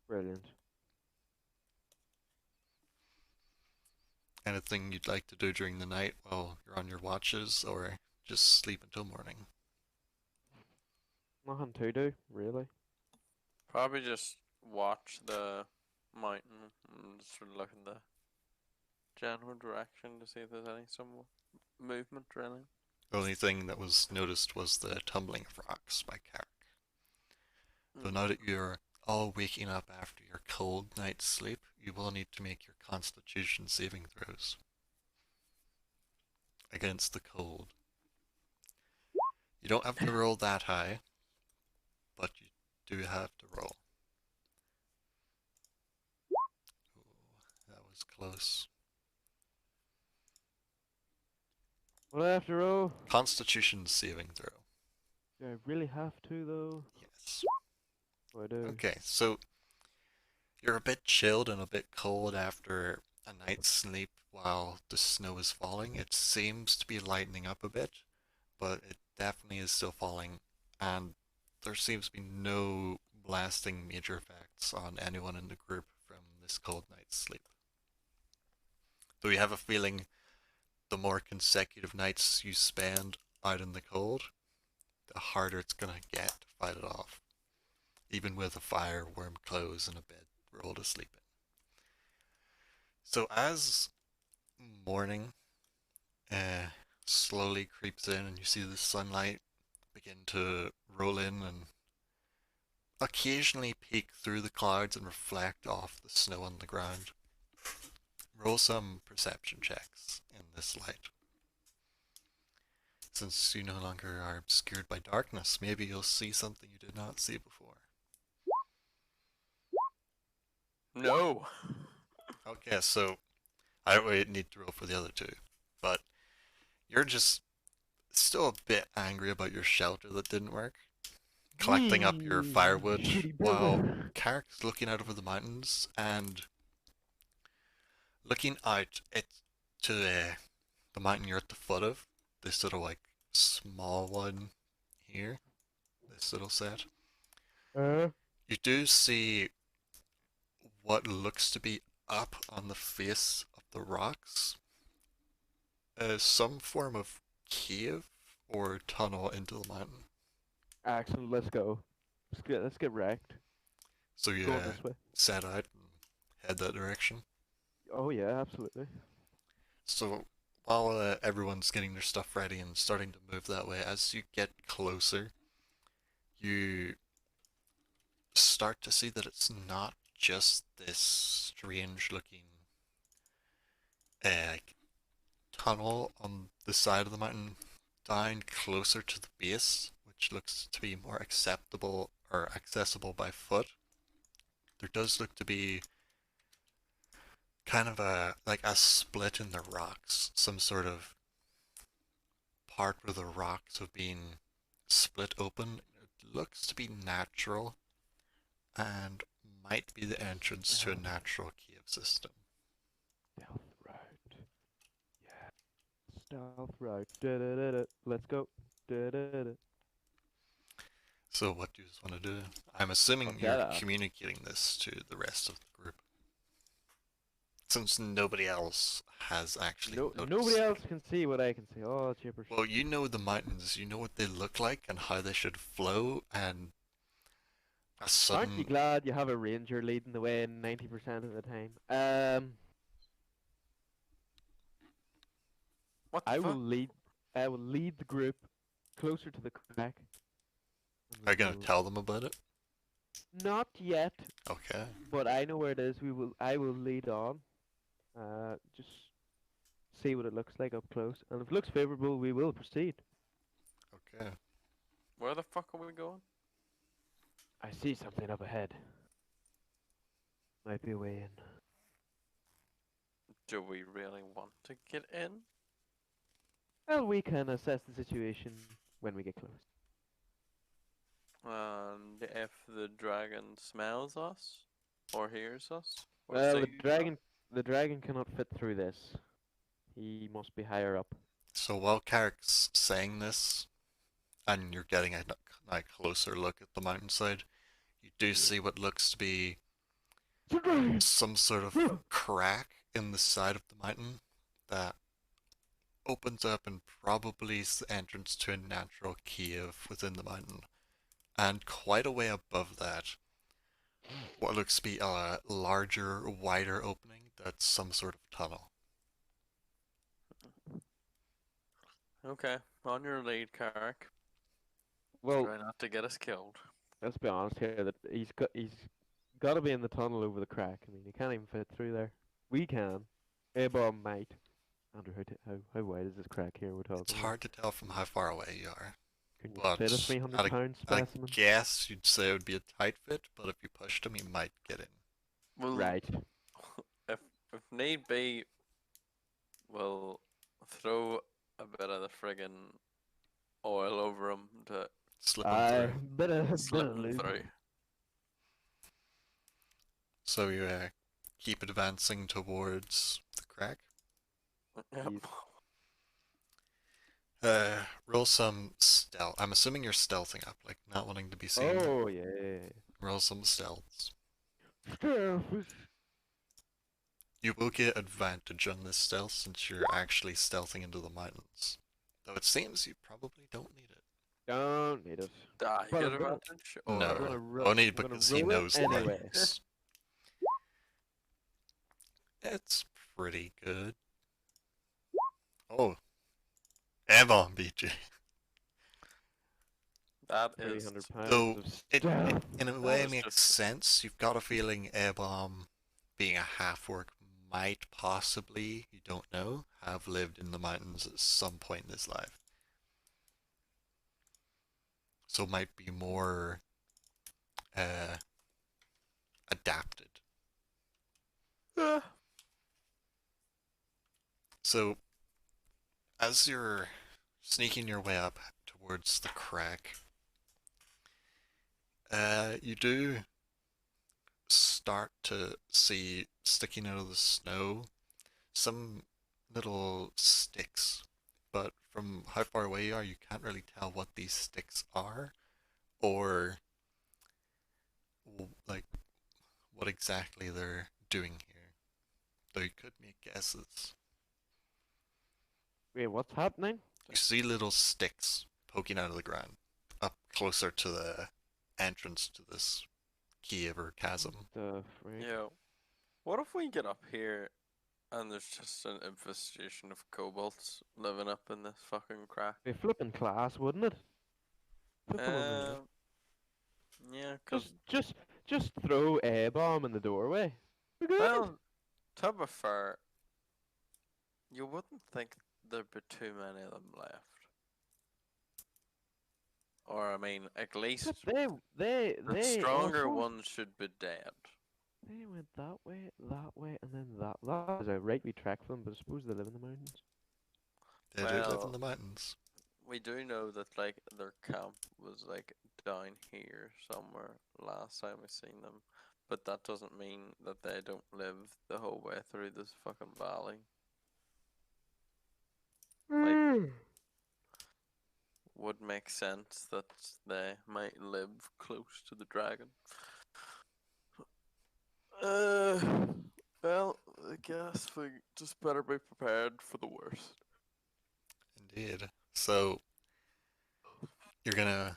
Brilliant. Anything you'd like to do during the night while you're on your watches, or just sleep until morning? Nothing to do, really. Probably just watch the mountain and just sort of look in the general direction to see if there's any some movement or anything. The only thing that was noticed was the tumbling of rocks by Carrick. So now that you're all waking up after your cold night's sleep, you will need to make your Constitution saving throws against the cold. You don't have to roll that high, but you do have to roll. Ooh, that was close. What after all? Constitution saving throw. Do I really have to though? Yes. Oh, I do. Okay, so you're a bit chilled and a bit cold after a night's sleep while the snow is falling. It seems to be lightening up a bit, but it definitely is still falling, and there seems to be no lasting major effects on anyone in the group from this cold night's sleep. So you have a feeling the more consecutive nights you spend out in the cold, the harder it's gonna get to fight it off. Even with a fire, warm clothes, and a bed roll to sleep in. So as morning slowly creeps in, and you see the sunlight begin to roll in and occasionally peek through the clouds and reflect off the snow on the ground. Roll some perception checks in this light. Since you no longer are obscured by darkness, maybe you'll see something you did not see before. No. Okay, so I don't really need to roll for the other two, but you're just still a bit angry about your shelter that didn't work. Collecting up your firewood Shitty while builder. Carrick's looking out over the mountains and looking out to the mountain you're at the foot of. This little like small one here. This little set. You do see what looks to be up on the face of the rocks. Some form of cave or tunnel into the mountain. Excellent, let's go. Let's get wrecked. So you Going this way. set out and head that direction. Oh yeah, absolutely. So while everyone's getting their stuff ready and starting to move that way, as you get closer, you start to see that it's not just this strange looking like tunnel on the side of the mountain down closer to the base, which looks to be more acceptable or accessible by foot. There does look to be kind of a split in the rocks, some sort of part where the rocks have been split open. It looks to be natural and might be the entrance to a natural cave system. Stealth route. Yeah. Stealth route. Da-da-da-da. Let's go. Da-da-da. So what do you just want to do? I'm assuming Fuck you're yeah. communicating this to the rest of the group. Since nobody else has actually noticed. Nobody else can see what I can see. Oh, chippers. Well, you know the mountains, you know what they look like and how they should flow, and a Aren't you sudden... glad you have a ranger leading the way 90% of the time? What the I will fuck? lead. I will lead the group closer to the crack. and Are you gonna we'll- tell them about it? Not yet, Okay. but I know where it is. I will lead on. Just see what it looks like up close, and if it looks favorable, we will proceed. Okay. Where the fuck are we going? I see something up ahead. Might be a way in. Do we really want to get in? Well, we can assess the situation when we get close. And if the dragon smells us or hears us or Well, sees the dragon cannot fit through this. He must be higher up. So while Carrick's saying this, and you're getting a closer look at the mountainside, you do see what looks to be some sort of crack in the side of the mountain that opens up and probably is the entrance to a natural cave within the mountain. And quite a way above that, what looks to be a larger, wider opening that's some sort of tunnel. Okay, on your lead, Carrick. Well, Try not to get us killed. let's be honest here. That he's got to be in the tunnel over the crack. I mean, he can't even fit through there. We can. A-bomb might. Andrew, how wide is this crack here we're talking It's about? hard to tell from how far away you are. Can you But fit a 300-pound I specimen? guess you'd say it would be a tight fit, but if you pushed him, he might get in. Well, Right. if need be, we'll throw a bit of the friggin' oil over him to Slip him through. Bit slip of him lube. through. So you keep advancing towards the crack. Yep. Roll some stealth. I'm assuming you're stealthing up, like not wanting to be seen. Oh yeah. Roll some stealths. Stealth. You will get advantage on this stealth since you're actually stealthing into the mountains. Though it seems you probably don't need it. Don't need it. Die, But get I'm gonna- advantage. I'm No, gonna only I'm gonna because he roll it knows the anyway. mountains. It's pretty good. Oh, Airborne beat you. That is 300 pounds Though of it stuff. in a that way is makes just sense. You've got a feeling Airbomb, being a half orc, might possibly, you don't know, have lived in the mountains at some point in his life. So might be more uh, adapted. uh, So as you're sneaking your way up towards the crack, you do start to see sticking out of the snow some little sticks, but from how far away you are, you can't really tell what these sticks are or like what exactly they're doing here. Though you could make guesses. Wait, what's happening? You see little sticks poking out of the ground up closer to the entrance to this cave or chasm. The freak. yeah. What if we get up here and there's just an infestation of kobolds living up in this fucking crack? Be flipping class, wouldn't it? Flipping unreal. Um, yeah, cause Just throw a bomb in the doorway. We're good. well, to be fair, you wouldn't think there'd be too many of them left. Or I mean, at least But the they stronger also ones should be dead. they went that way, and then that. That is a right we track for them, but I suppose they live in the mountains. They do live in Well, the mountains. we do know that like their camp was like down here somewhere last time we seen them, but that doesn't mean that they don't live the whole way through this fucking valley. Like, would make sense that they might live close to the dragon. Uh, well, I guess we just better be prepared for the worst. Indeed. So you're gonna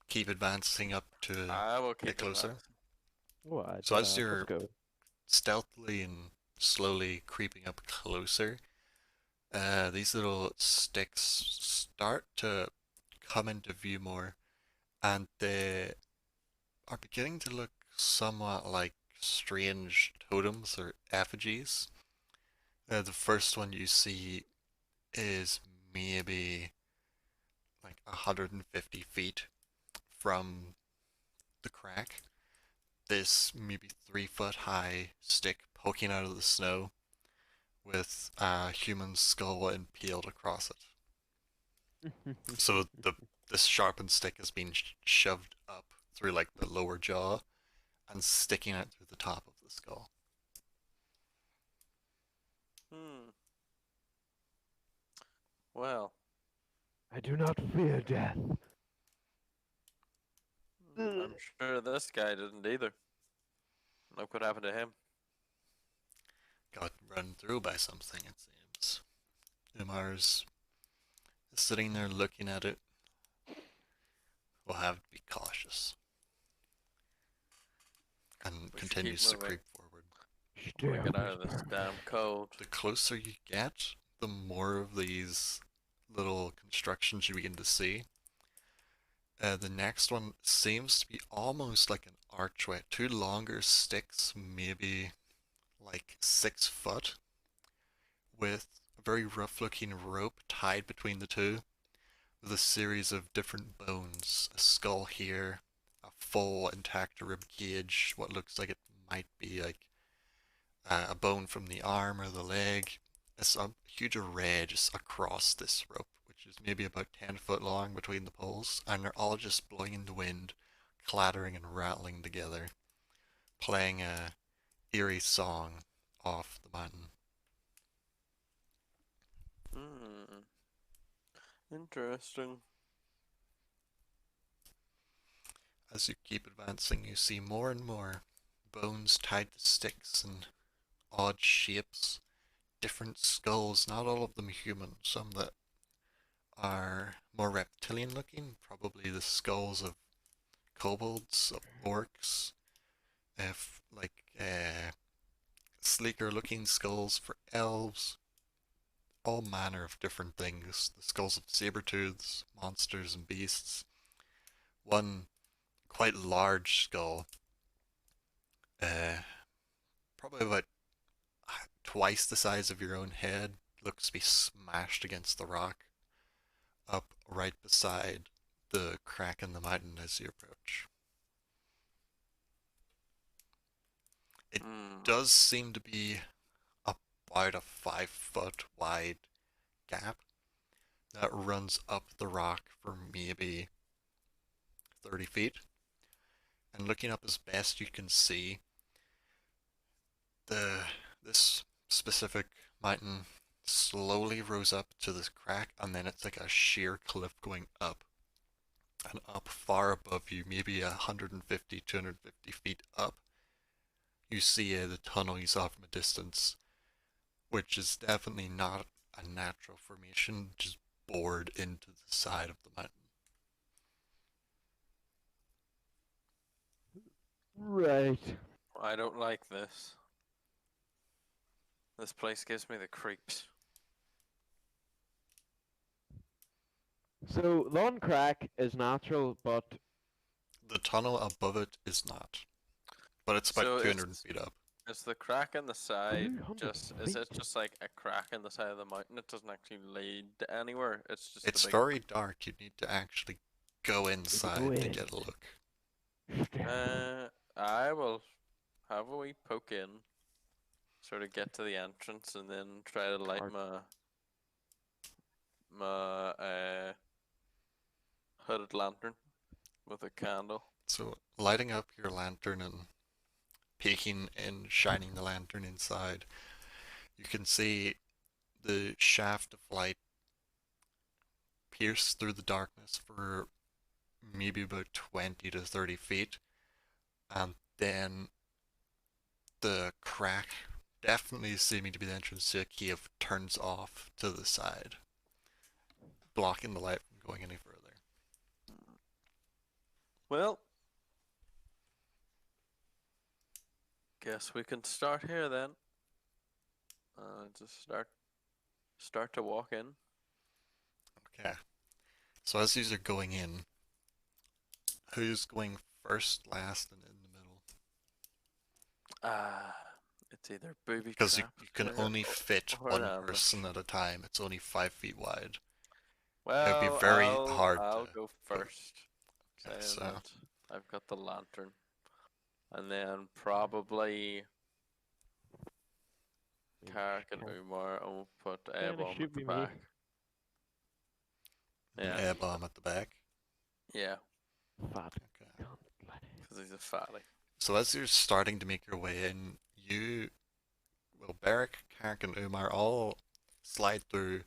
keep advancing up to I will keep get closer. advancing. What? So as you're let's go. stealthily and slowly creeping up closer, these little sticks start to come into view more, and they are beginning to look somewhat like strange totems or effigies. The first one you see is maybe like 150 feet from the crack. This maybe 3 foot high stick poking out of the snow with a human skull impaled across it. So this sharpened stick has been shoved up through like the lower jaw and sticking out through the top of the skull. Hmm. Well, I do not fear death. I'm sure this guy didn't either. Look what happened to him. Got run through by something, it seems. Umar's sitting there looking at it. We'll have to be cautious. And We should keep continues to moving. creep forward. We get out of this damn cold. The closer you get, the more of these little constructions you begin to see. The next one seems to be almost like an archway. Two longer sticks, maybe like 6 foot, with a very rough looking rope tied between the two, with a series of different bones. A skull here, a full intact rib cage, what looks like it might be like a bone from the arm or the leg. It's a huge array just across this rope, which is maybe about 10 foot long between the poles, and they're all just blowing in the wind, clattering and rattling together, playing a eerie song off the mountain. Hmm. Interesting. As you keep advancing, you see more and more bones tied to sticks and odd shapes, different skulls, not all of them human, some that are more reptilian looking, probably the skulls of kobolds, of orcs, if like sleeker looking skulls for elves, all manner of different things. The skulls of saber-tooths, monsters and beasts. One quite large skull, uh, probably about twice the size of your own head, looks to be smashed against the rock, up right beside the crack in the mountain as you approach. It Hmm. does seem to be about a 5 foot wide gap that runs up the rock for maybe 30 feet. And looking up as best you can see, this specific mountain slowly rose up to this crack, and then it's like a sheer cliff going up and up far above you, maybe 150, 250 feet up. You see the tunnel you saw from a distance, which is definitely not a natural formation, just bored into the side of the mountain. Right. I don't like this. This place gives me the creeps. So Lawn Crack is natural, but The tunnel above it is not, but it's about So 200 it's feet up. is the crack in the side 200 is it feet. just like a crack in the side of the mountain? It doesn't actually lead anywhere. It's just It's a big. very dark. You need to actually go go inside to in. get a look. I will have a wee poke in, sort of get to the entrance, and then try to light Torch. my hooded lantern with a candle. So, lighting up your lantern and peeking and shining the lantern inside, you can see the shaft of light pierce through the darkness for maybe about 20 to 30 feet, and then the crack, definitely seeming to be the entrance to a cave, turns off to the side, blocking the light from going any further. Well, guess we can start here then. Just start to walk in. Okay. So as these are going in, who's going first, last, and in the middle? It's either booby Because you trapped can only fit or one an ambush. person at a time. It's only 5 feet wide. Well, It'd be very hard I'll to go first, Okay, saying so that I've got the lantern, and then probably Carrick and Umar, and we'll put Trying to A-bomb at shoot the me, mate. back. Yeah, air bomb at the back. yeah, Fat Okay. cunt, laddie. because he's a fatty. So as you're starting to make your way in, Beric, Carrick, and Umar all slide through.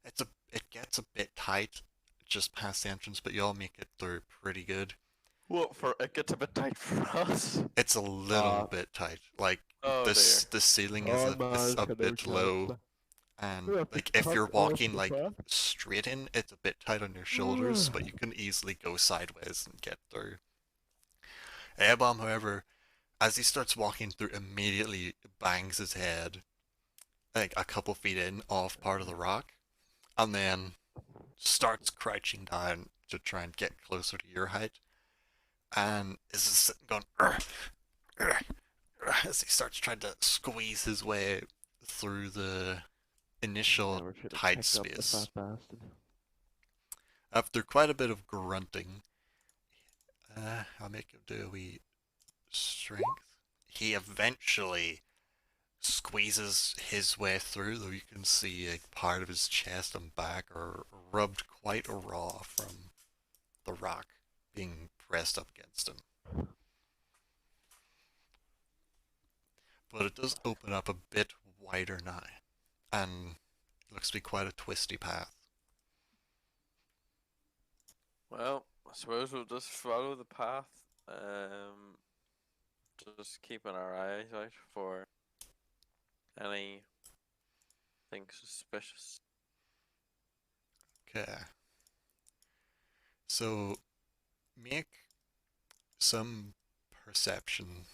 It gets a bit tight just past the entrance, but you all make it through pretty good. What for? It gets a bit tight for us. It's a little bit tight. Like Oh the dear. the ceiling is a bit low, and like if you're walking like straight in, it's a bit tight on your shoulders, but you can easily go sideways and get through. Airbomb, however, as he starts walking through, immediately bangs his head like a couple feet in off part of the rock, and then starts crouching down to try and get closer to your height, and is just sitting going as he starts trying to squeeze his way through the initial Never should have tight picked up the space. fat bastard. After quite a bit of grunting, I'll make him do a wee strength. He eventually squeezes his way through, though you can see like part of his chest and back are rubbed quite raw from the rock being pressed up against him. But it does open up a bit wider now, and looks to be quite a twisty path. Well, I suppose we'll just follow the path. Just keeping our eyes out for anything suspicious. Okay. So, make some perception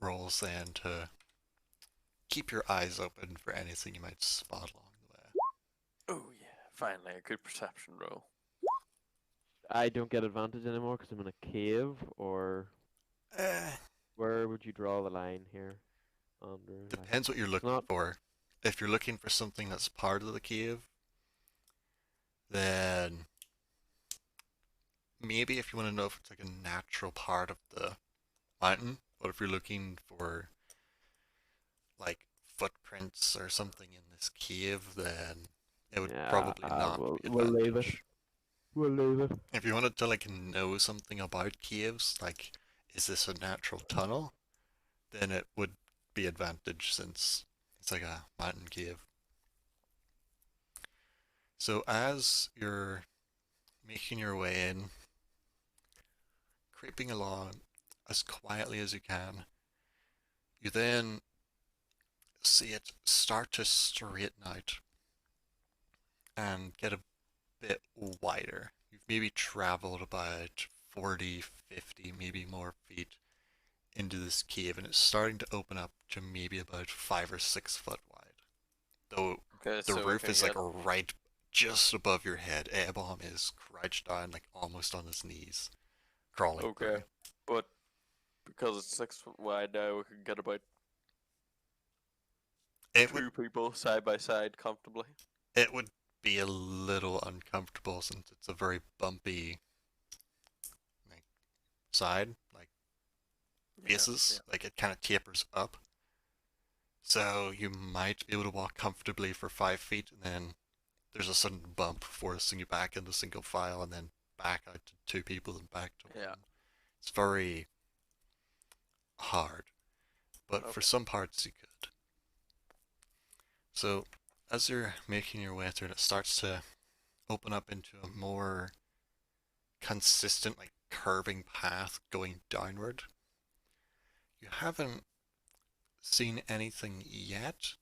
rolls then to keep your eyes open for anything you might spot along the way. Finally, a good perception roll. I don't get advantage anymore because I'm in a cave, or where would you draw the line here, Andrew? Like, Depends what you're it's looking not. for. If you're looking for something that's part of the cave, then maybe if you want to know if it's like a natural part of the mountain, but if you're looking for like footprints or something in this cave, then it would Yeah, probably not be we'll leave it. advantage. We'll leave it. If you wanted to like know something about caves, like is this a natural tunnel, then it would be advantage since it's like a mountain cave. So as you're making your way in, creeping along as quietly as you can, you then see it start to straighten out and get a bit wider. You've maybe traveled about 40, 50, maybe more feet into this cave, and it's starting to open up to maybe about 5 or 6 foot wide. Though Okay, the so we roof can is like get. right just above your head. A-bomb is crouched down, like almost on his knees, crawling Okay, through. but because it's 6 foot wide now, we can get about It would 2 people side by side comfortably. it would be a little uncomfortable since it's a very bumpy like side, like faces, like it kind of tapers up. So you might be able to walk comfortably for 5 feet, and then there's a sudden bump forcing you back into single file, and then back out to 2 people and back to Yeah. one. It's very hard, but for Okay. some parts you could. So as you're making your way through, it starts to open up into a more consistent, like curving path going downward. You haven't seen anything yet,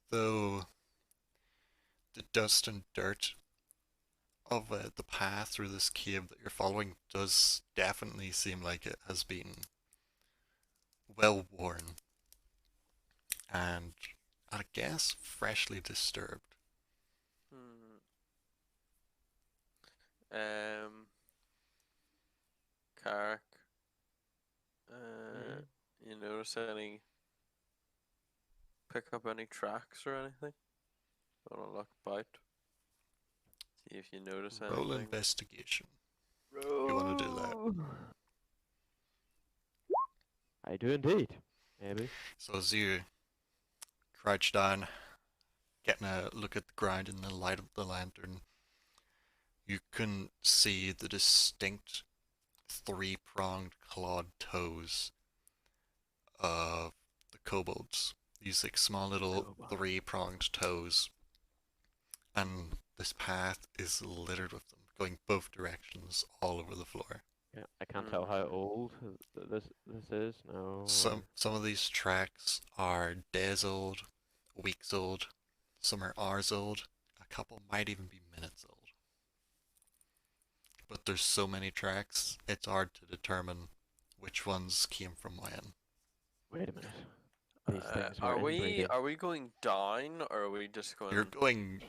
though the dust and dirt of the path through this cave that you're following does definitely seem like it has been well worn and, I guess, freshly disturbed. Hmm. Um. Carrick. Mhm. You notice any? Pick up any tracks or anything? Wanna look about? See if you notice Roll anything. investigation if you want to do that. I do indeed. Maybe. So as you crouch down, getting a look at the ground in the light of the lantern, you can see the distinct three-pronged clawed toes of the kobolds. These like small little Kobold. three-pronged toes, and this path is littered with them, going both directions all over the floor. Yeah, I can't tell how Hmm. old this is. No. Some of these tracks are days old, weeks old, some are hours old, a couple might even be minutes old. But there's so many tracks, it's hard to determine which ones came from when. Wait a minute. These things Are were inbreeding. we going down or are we just going? You're going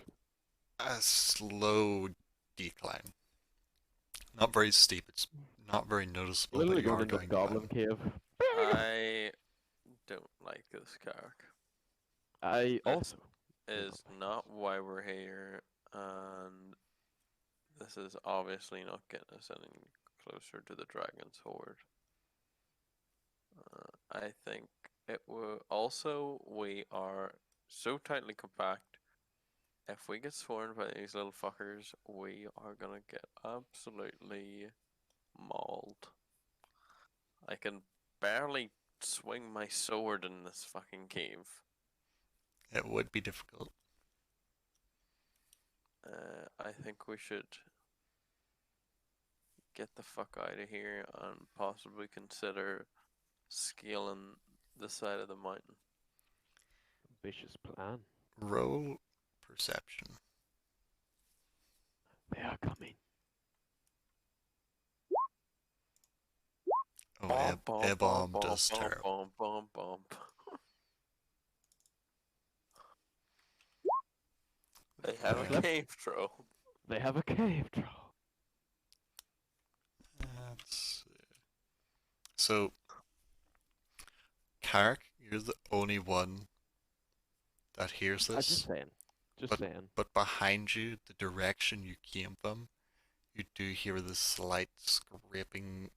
a slow decline. Not very steep, it's not very noticeable, but Literally you going are into the going goblin down. cave. I don't like this Carrick. I This also. is not why we're here, and this is obviously not getting us any closer to the dragon's horde. I think it will. Also, we are so tightly compact. If we get swarmed by these little fuckers, we are gonna get absolutely mauled. I can barely swing my sword in this fucking cave. It would be difficult. I think we should get the fuck out of here and possibly consider scaling the side of the mountain. Ambitious plan. Roll perception. They are coming. Oh, A-bomb does terrible. They have a Flip. cave troll. They have a cave troll. Let's see. So, Carrick, you're the only one that hears I'm this. just saying. Just But- saying. But behind you, the direction you came from, you do hear the slight scraping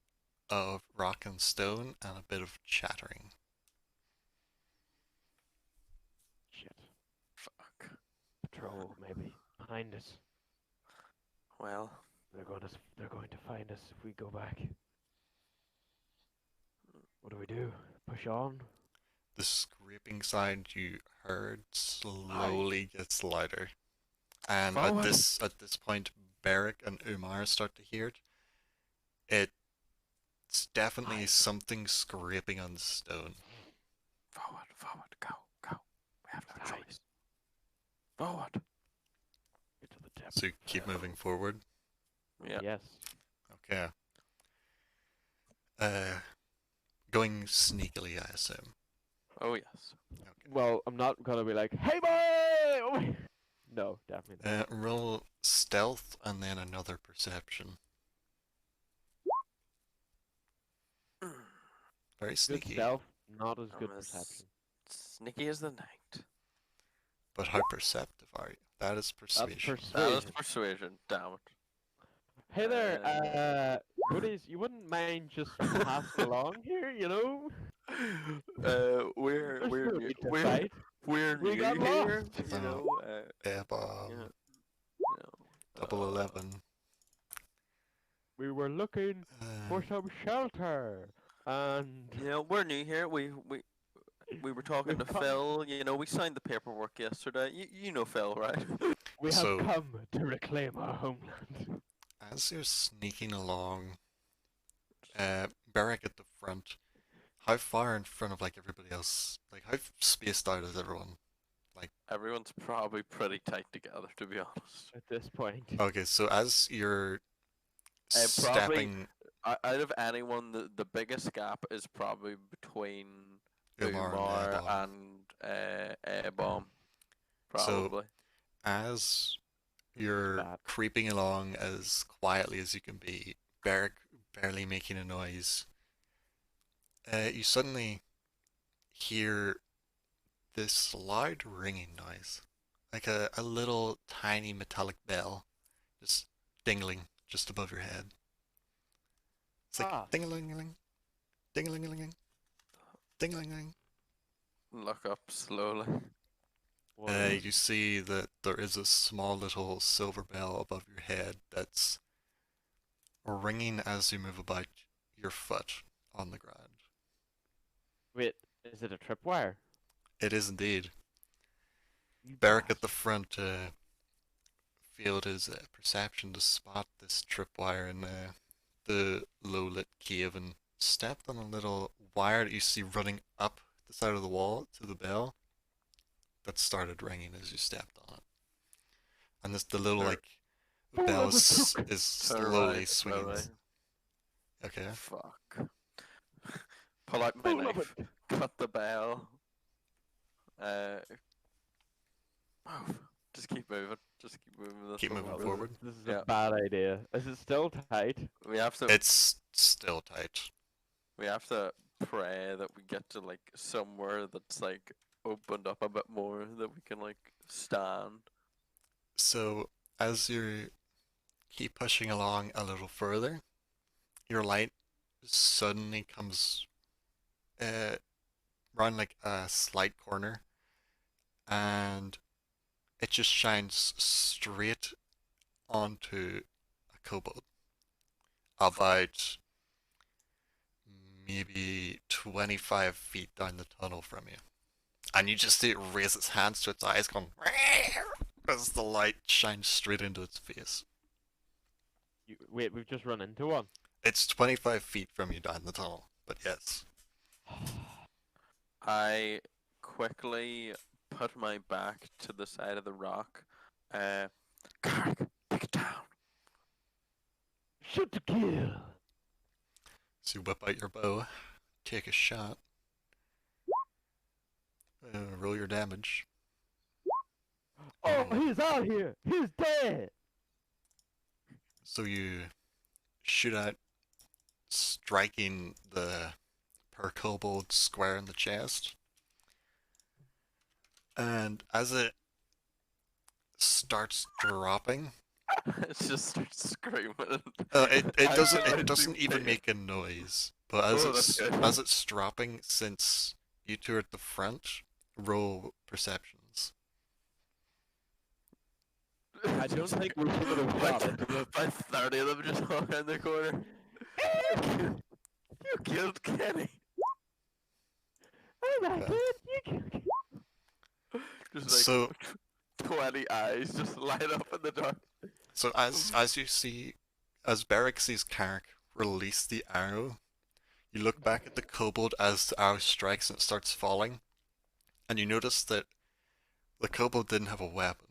of rock and stone and a bit of chattering. Shit. Fuck. Patrol, maybe. Behind us. Well, They're going to find us if we go back. What do we do? Push on? The scraping sound you heard slowly gets louder. And at Forward. this point, Beric and Umar start to hear it. It's definitely Aye. something scraping on the stone. forward, go, go. We have no Aye. choice. Forward. Get to the tip. So you keep moving forward. Yeah. Yes. Okay. Going sneakily, I assume. Oh yes. Okay. Well, I'm not gonna be like, hey boy! No, definitely not. Roll stealth and then another perception. Very Good sneaky. stealth, not as I'm good as- perception. Sneaky as the night. But how perceptive are you? That is That's persuasion. That was persuasion. persuasion. Damn it. Hey there, buddies, you wouldn't mind just passing along here, you know? We're There's we're no new, need to we're fight. we're We new got here. lost. You know. Bomb. You know. Double 11. We were looking for some shelter, and You know, we're new here. We were talking We've to come- Phil. You know, we signed the paperwork yesterday. You know Phil, right? we have So- come to reclaim our homeland. As you're sneaking along, Beric at the front, how far in front of like everybody else? Like how spaced out is everyone? Everyone's probably pretty tight together, to be honest. At this point, Okay, so as you're Probably- stepping Out of anyone, the biggest gap is probably between Umar Umar and Ebon. and A-Bomb. So- Probably. As you're that. creeping along as quietly as you can be, Beric barely making a noise, you suddenly hear this loud ringing noise, like a little tiny metallic bell, just dingling just above your head. It's like Ah. ding-a-ling-a-ling, ding-a-ling-a-ling, ding-a-ling-a-ling. Look up slowly. What is- You see that there is a small little silver bell above your head that's ringing as you move about your foot on the ground. Wait, is it a tripwire? It is indeed. You Beric at the bastard. front failed his perception to spot this tripwire in the low-lit cave and stepped on a little wire that you see running up the side of the wall to the bell that started ringing as you stepped on it. And the little Sure. like Oh, bell that was is took. slowly swinging. Right. Okay. Fuck. Pull out my Full of knife. it. Cut the bell. Move. Just keep moving. Just keep moving. This Keep way. moving Well, forward. This is Yeah. a bad idea. Is it still tight? We have to. It's still tight. We have to pray that we get to like somewhere that's like opened up a bit more that we can like stand. So as you keep pushing along a little further, your light suddenly comes round like a slight corner, and it just shines straight onto a kobold about maybe 25 feet down the tunnel from you. And you just see it raise its hands to its eyes, going as the light shines straight into its face. Wait, we've just run into one. It's 25 feet from you down the tunnel, but yes. I quickly put my back to the side of the rock. Carrick, take it down. Shoot to kill. So you whip out your bow, take a shot, roll your damage. Oh, Oh. he's out here. He's dead. So you shoot out, striking the per kobold square in the chest, and as it starts dropping, It just starts screaming. it doesn't Agonizing even pain. make a noise. But Oh, that's good. as it's dropping, since you two are at the front, roll perceptions. I don't Just think we should have like, shot into it. by 30 of them just walk in the corner. You killed Kenny. Oh my Yeah. god, you killed. Just like So 20 eyes just light up in the dark. so as you see, as Beric sees Carrick release the arrow, you look back at the kobold as the arrow strikes and it starts falling, and you notice that the kobold didn't have a weapon.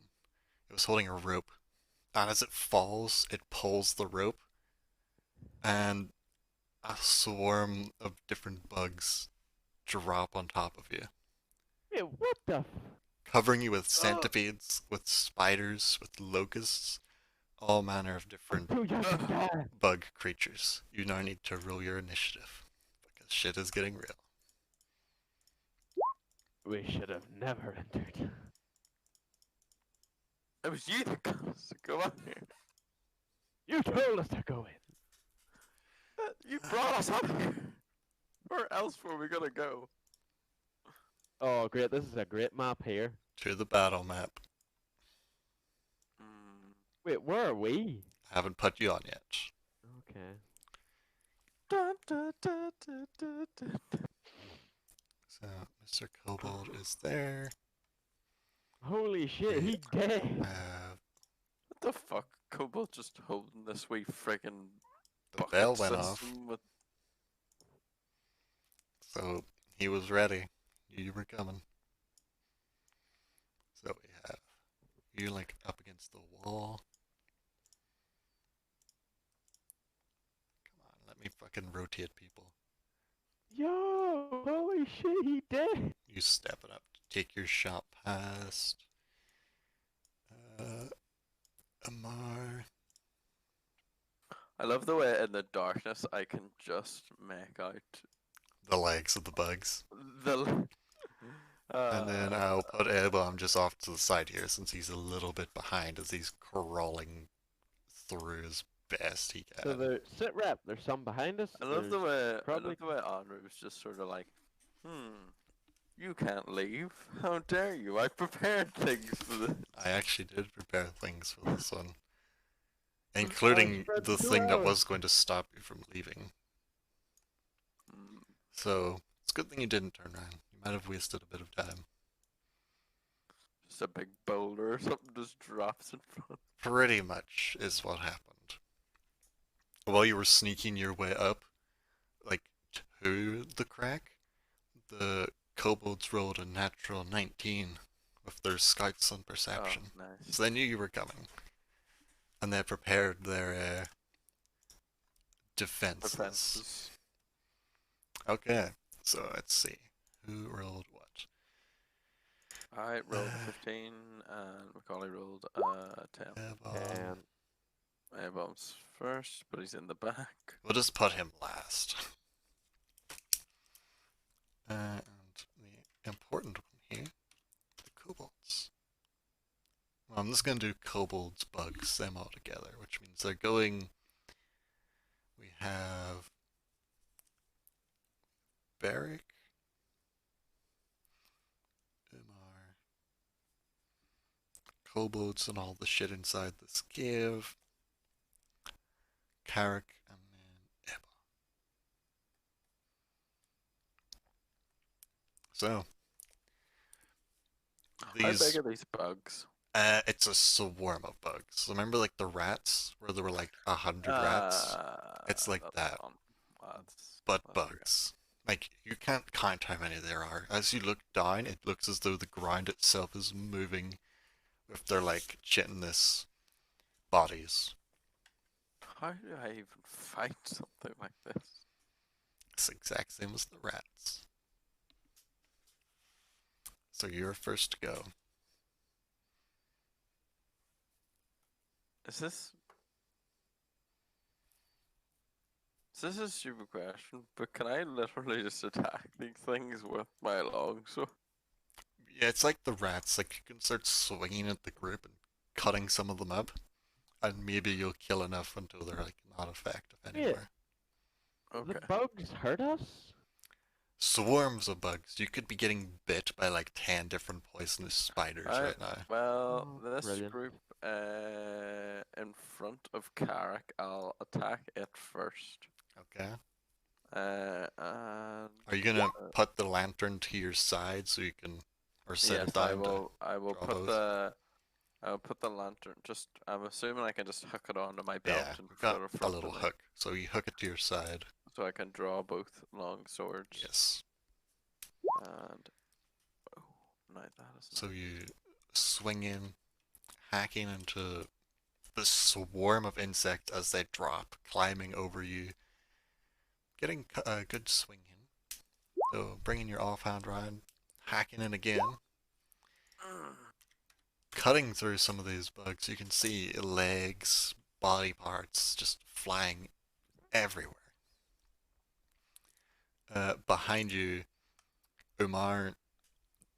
It was holding a rope. And as it falls, it pulls the rope, and a swarm of different bugs drop on top of you, Wait, what the f? covering you with centipedes, with spiders, with locusts, all manner of different Too young to die. bug creatures. You now need to roll your initiative, because shit is getting real. We should have never entered. It was you that got us to go out here. You told us to go in. You brought us up here. Where else were we gonna go? Oh, great. This is a great map here. To the battle map. Mm. Wait, where are we? I haven't put you on yet. Okay. Dun, dun, dun, dun, dun, dun, dun. So, Mr. Kobold is there. Holy shit, We he dead. have What the fuck? Cobalt just holding this wee friggin' the bucket bell went off, system with so he was ready. You were coming. So we have you like up against the wall. Come on, let me fucking rotate people. Yo, holy shit, he dead. You stepping up to take your shot past. Amar. I love the way in the darkness I can just make out The legs of the bugs. the. And then I'll put Ebom just off to the side here since he's a little bit behind as he's crawling through as best he can. So there, sit rep. There's some behind us. I love the there's way. I probably- love the way Andrew was just sort of like, you can't leave. How dare you? I prepared things for this. I actually did prepare things for this one. Including spread the the thing that word. was going to stop you from leaving. Mm, So, it's a good thing you didn't turn around. You might have wasted a bit of time. Just a big boulder or something just drops in front. Pretty much is what happened. While you were sneaking your way up, like, to the crack, the kobolds rolled a natural 19 with their scouts on perception. Oh, nice. So they knew you were coming. And they prepared their defenses. Defenses. Okay, so let's see. Who rolled what? I rolled a 15 and Macaulay rolled a 10. Ebon. And Abom's first, but he's in the back. We'll just put him last. And the important one here, the kobolds. Well, I'm just going to do kobolds, bugs, them all together, which means they're going... We have... Beric, Umar, kobolds and all the shit inside this cave, Carrick, and then Ebba. So, How these, big are these bugs? it's a swarm of bugs. Remember like the rats, where there were like 100 rats? It's like That's that. fun. That's, But that's weird. bugs. Like, you can't count how many there are. As you look down, it looks as though the ground itself is moving with their, like, chitinous bodies. How do I even fight something like this? It's the exact same as the rats. So you're first to go. Is this? This is a stupid question, but can I literally just attack these things with my longsword? Yeah, it's like the rats. Like you can start swinging at the group and cutting some of them up, and maybe you'll kill enough until they're like not effective Wait, anymore. the Okay. bugs hurt us? Swarms of bugs. You could be getting bit by like 10 different poisonous spiders right now. Well, Oh, this brilliant. group in front of Carrick, I'll attack it first. Okay. And Are you gonna put the lantern to your side so you can, or set yes, it down to I will draw put bows? I'll put the lantern. Just I'm assuming I can just hook it onto my belt Yeah, and we've put got it in a front little of me, hook, so you hook it to your side. so I can draw both long swords. Yes. And oh, no, that is So not. you swing in, hacking into the swarm of insects as they drop, climbing over you, getting a good swing in. So bringing your offhand round, hacking in again, cutting through some of these bugs. You can see legs, body parts just flying everywhere. Behind you, Umar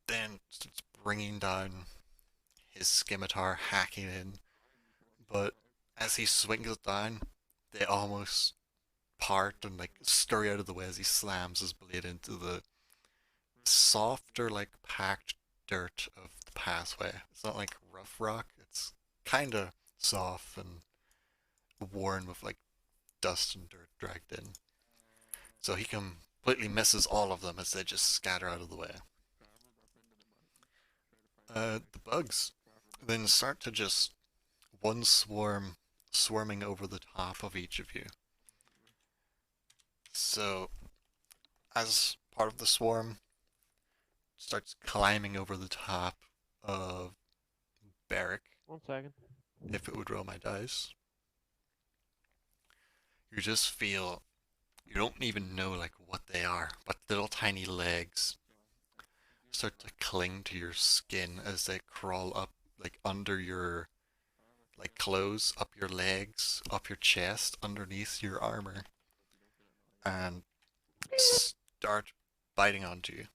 then starts bringing down his scimitar, hacking in, but as he swings it down, they almost part and like scurry out of the way as he slams his blade into the softer, like packed dirt of the pathway. It's not like rough rock, it's kind of soft and worn with like dust and dirt dragged in. So he completely misses all of them as they just scatter out of the way. The bugs then start to just one swarm swarming over the top of each of you. So, as part of the swarm, starts climbing over the top of Barrick. 1 second. If it would roll my dice, you just feel you don't even know like what they are, but little tiny legs start to cling to your skin as they crawl up like under your like clothes, up your legs, up your chest, underneath your armor, and start biting onto you.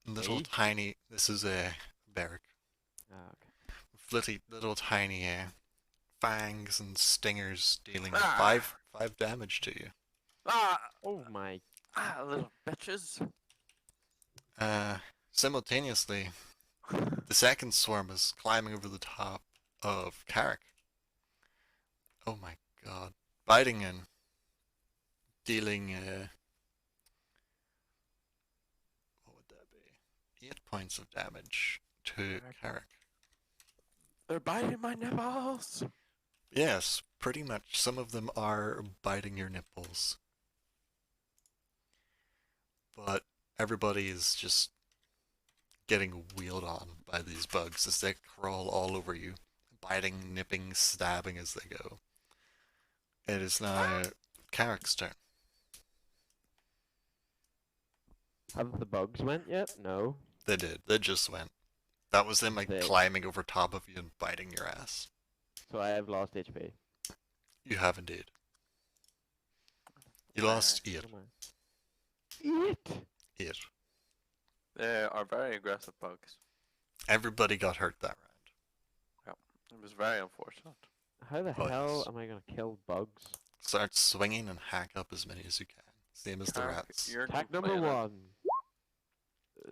Little Me? tiny. This is a Barrick. Ah, okay. Little tiny fangs and stingers, dealing Ah! five damage to you. Ah! Oh my. Little bitches. Simultaneously, the second swarm is climbing over the top of Carrick. Oh my god. Biting in, dealing, what would that be? 8 points of damage to Carrick. They're biting my nipples. Yes, pretty much. Some of them are biting your nipples. But everybody is just getting wheeled on by these bugs as they crawl all over you, biting, nipping, stabbing as they go. It is now Carrick's turn. Have the bugs went yet? No. They did. They just went. That was them like They- climbing over top of you and biting your ass. So I have lost HP. You have indeed. You lost 8. What am I? 8? 8. They are very aggressive bugs. Everybody got hurt that round. It was very unfortunate. How the Oh, hell yes. am I gonna kill bugs? Start swinging and hack up as many as you can. Same as the Carrick, rats. you're Attack number complaining. 1.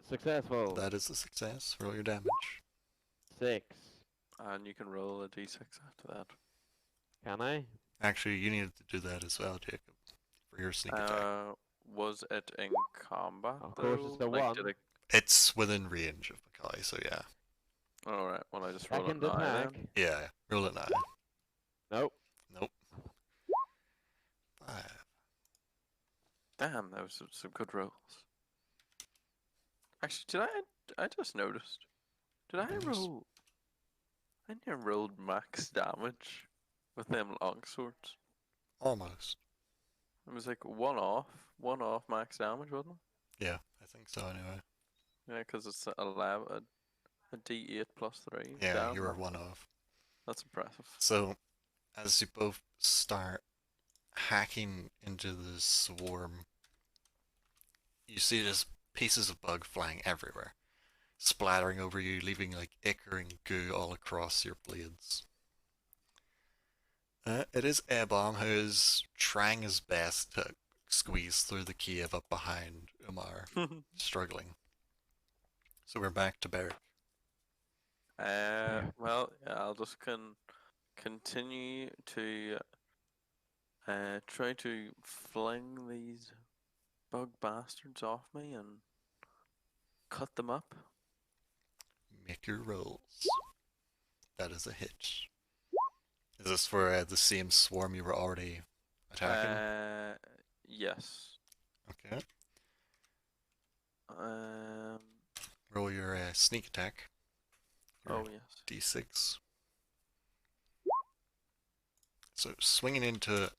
Successful. That is a success. Roll your damage. 6. And you can roll a d6 after that. Can I? Actually, you needed to do that as well, Jacob, for your sneak attack. Was it in combat? Of course, it's though? the Like, one. did it... It's within range of Mackay, so yeah. Alright, well I just rolled Second a 9 attack. then. Yeah, roll it now. Nope. Nope. 5. Damn, that was some good rolls. Actually, I just noticed. Did I Yes. roll... I never rolled max damage with them longswords. Almost. It was like one off max damage, wasn't it? Yeah, I think so anyway. Yeah, because it's a a D8 plus 3. Yeah, Damn, you were one off. that's impressive. So, as you both start hacking into the swarm, you see just pieces of bug flying everywhere, splattering over you, leaving like ichor and goo all across your blades. It is Ebon who is trying his best to squeeze through the cave up behind Umar, struggling. So we're back to Beric. Well, yeah, I'll just continue to try to fling these bug bastards off me and cut them up. Make your rolls. That is a hit. Is this for the same swarm you were already attacking? Yes. Okay. Um. Roll your sneak attack. Your Oh yes. D6. So swinging into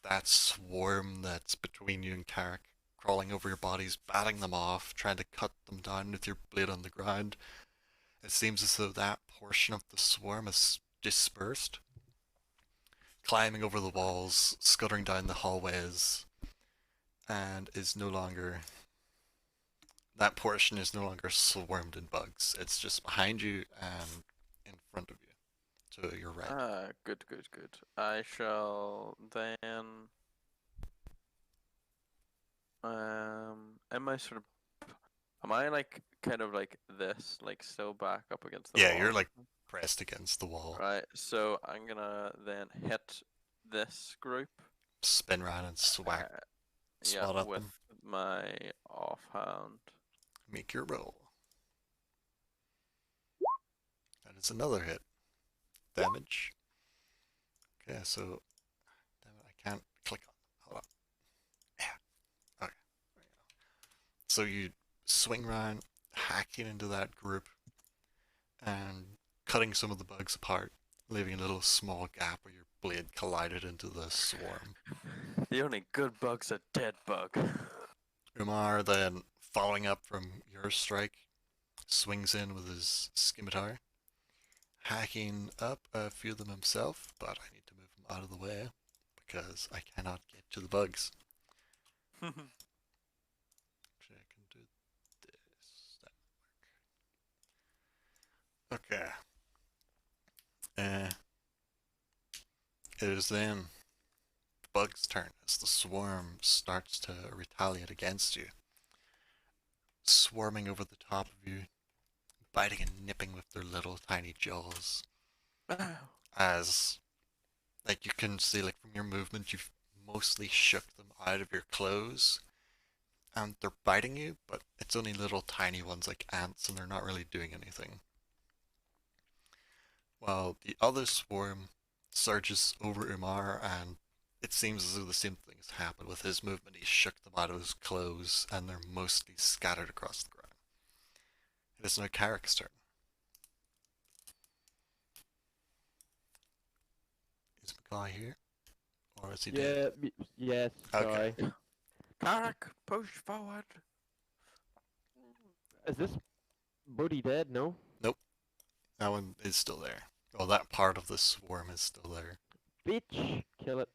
that swarm that's between you and Carrick, crawling over your bodies, batting them off, trying to cut them down with your blade on the ground. It seems as though that portion of the swarm is dispersed, climbing over the walls, scuttering down the hallways, and is no longer. That portion is no longer swarmed in bugs. It's just behind you and in front of you, to your right. Good. I shall then. Am I sort of? Am I like kind of like this, like still back up against the Yeah, wall? you're like pressed against the wall. Right. So I'm gonna then hit this group. Spin around and swat Yeah, at with them. my offhand. Make your roll. That is another hit. Damage. Okay, so damn it, I can't click on. Hold on. Yeah. Okay. There you go. So you swing around, hacking into that group, and cutting some of the bugs apart, leaving a little small gap where your blade collided into the swarm. The only good bug's a dead bug. Umar then, following up from your strike, swings in with his scimitar, hacking up a few of them himself, but I need to move him out of the way because I cannot get to the bugs. Actually, I can do this. That will work. Okay. It is then the bug's turn as the swarm starts to retaliate against you, swarming over the top of you, biting and nipping with their little tiny jaws. As, like, you can see, like, from your movement, you've mostly shook them out of your clothes, and they're biting you, but it's only little tiny ones like ants, and they're not really doing anything. While the other swarm surges over Umar, and it seems as though the same thing has happened with his movement. He shook them out of his clothes, and they're mostly scattered across the ground. It is now Carrick's turn. Is McCoy here? Or is he dead? Yes, Okay. sorry. Carrick, push forward. Is this Buddy dead? No? That one is still there. Well, that part of the swarm is still there. Bitch! Kill it.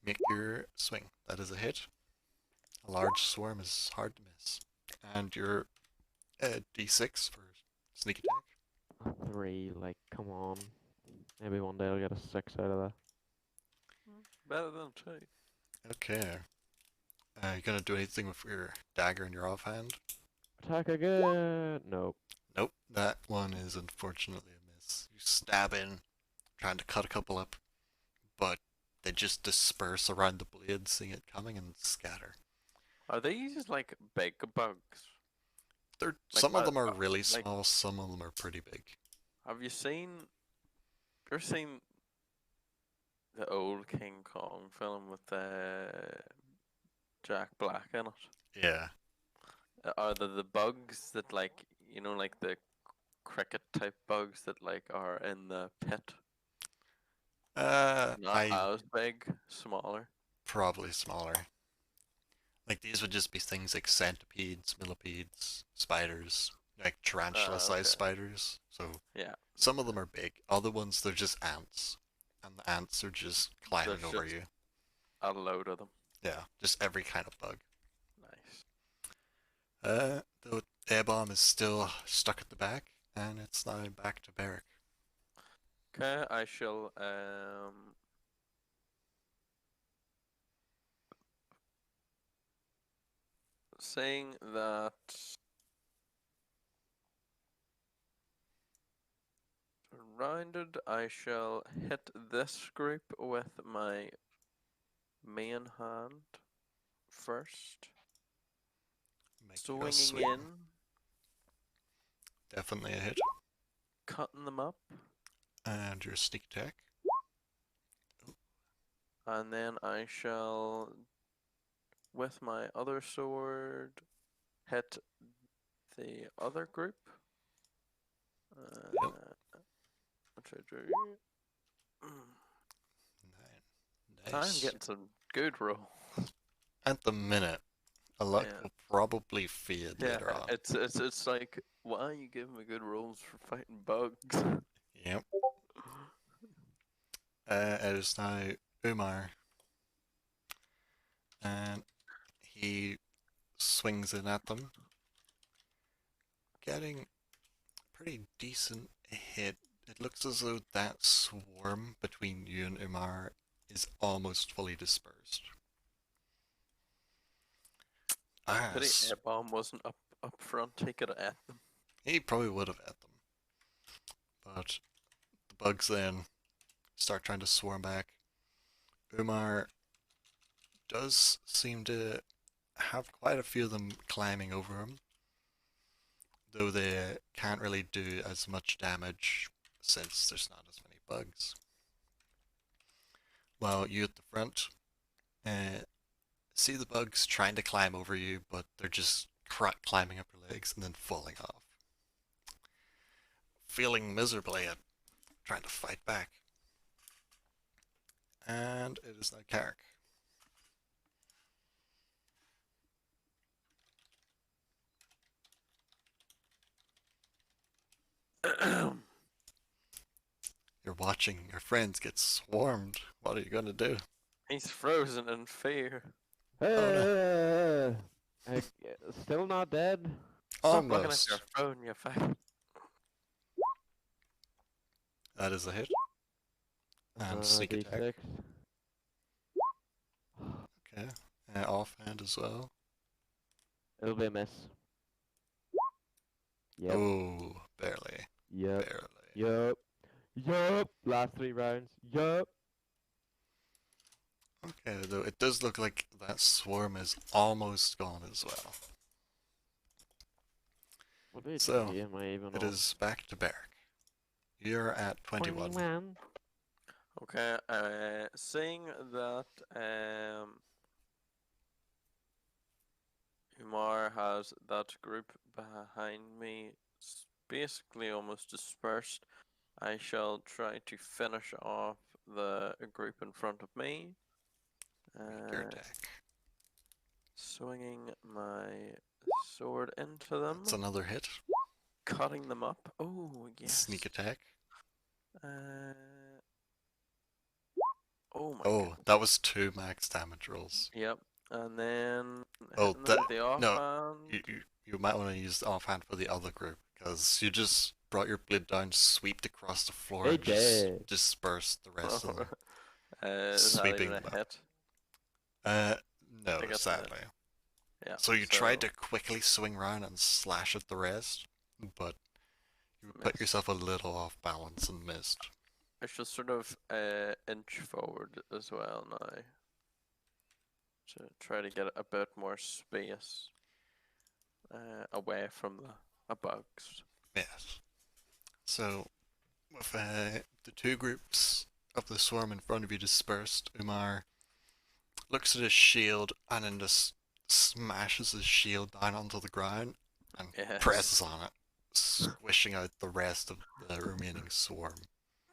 Make your swing. That is a hit. A large swarm is hard to miss. And your D6 for sneak attack. 3, like, come on. Maybe one day I'll get a 6 out of that. Better than 2. Okay. You gonna do anything with your dagger in your offhand? Attack again! Nope. Nope. That one is unfortunately a miss. You stab in, trying to cut a couple up, but they just disperse around the blade, seeing it coming, and scatter. Are these like big bugs? They're Like, some of them are really like- small, some of them are pretty big. Have you ever seen the old King Kong film with Jack Black in it? Yeah. Are the bugs that like like the cricket type bugs that like are in the pit? Not as big, smaller. Probably smaller. Like these would just be things like centipedes, millipedes, spiders, like tarantula-sized Okay. spiders. So Yeah. some of them are big, other ones they're just ants, and the ants are just climbing There's over just you. a load of them. Yeah, just every kind of bug. Nice. The air bomb is still stuck at the back, and it's now back to Beric. Okay, I shall saying that surrounded, I shall hit this group with my main hand first. Making a Swinging swing. in, Definitely a hit. cutting them up, And your sneak attack. and then I shall, with my other sword, hit the other group. Which I do. I'm Nice. getting some good rolls. At the minute, a luck Yeah. will probably fade later on. It's like, why are you giving me good rolls for fighting bugs? Yep. It is now Umar. And he swings in at them, getting a pretty decent hit. It looks as though that swarm between you and Umar is almost fully dispersed. Pity As air bomb wasn't up front. He could have at them. he probably would have hit them. But the bugs then start trying to swarm back. Umar does seem to have quite a few of them climbing over him, though they can't really do as much damage since there's not as many bugs. While you at the front see the bugs trying to climb over you, but they're just climbing up your legs and then falling off. Feeling miserably at trying to fight back. And it is now Carrick. You're watching your friends get swarmed. What are you going to do? He's frozen in fear. Oh, Still not dead. Stop looking at Almost. your phone, you fag. That is a hit. And sneak attack. D6. Okay. Offhand as well. It'll be a miss. Yep. Oh, barely. Yep. Barely. Yup. Yup. Last 3 rounds. Yup. Okay, though it does look like that swarm is almost gone as well. What do you So, do? Am I even It on? is back to Beric. You're at 21. 21. Okay, seeing that Umar has that group behind me basically almost dispersed, I shall try to finish off the group in front of me. Make your attack. Swinging my sword into them, That's another hit. cutting them up. Oh, yes. Sneak attack. Oh my Oh, goodness. that was 2 max damage rolls. Yep. And then Oh, hitting them with the no, offhand. You might want to use the offhand for the other group, because you just brought your blade down, sweeped across the floor, They and just did. dispersed the rest of them. Is that Sweeping even them a up. hit? No, I guess sadly. Yeah. So you tried to quickly swing round and slash at the rest, but you put Missed. yourself a little off balance and missed. I should sort of inch forward as well now to try to get a bit more space away from the bugs. Yes. So, with the 2 groups of the swarm in front of you dispersed, Umar looks at his shield and then just smashes his shield down onto the ground and Yes. presses on it, squishing out the rest of the remaining swarm.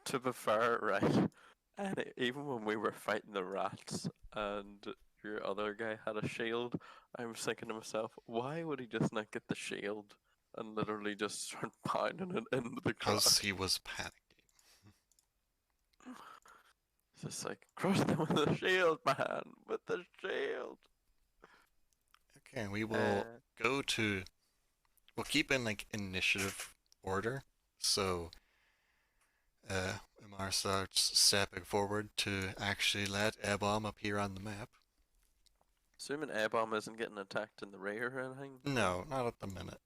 To be fair, right, and even when we were fighting the rats and your other guy had a shield, I was thinking to myself, why would he just not get the shield? and literally just start pounding it into the crowd. Because he was panicking. It's just like, crush them with the shield, man, with the shield. Okay, we will Uh, go to. We'll keep in like initiative order. So, Umar starts stepping forward to actually let A-bomb appear on the map. assuming A-bomb isn't getting attacked in the rear or anything. No, not at the minute.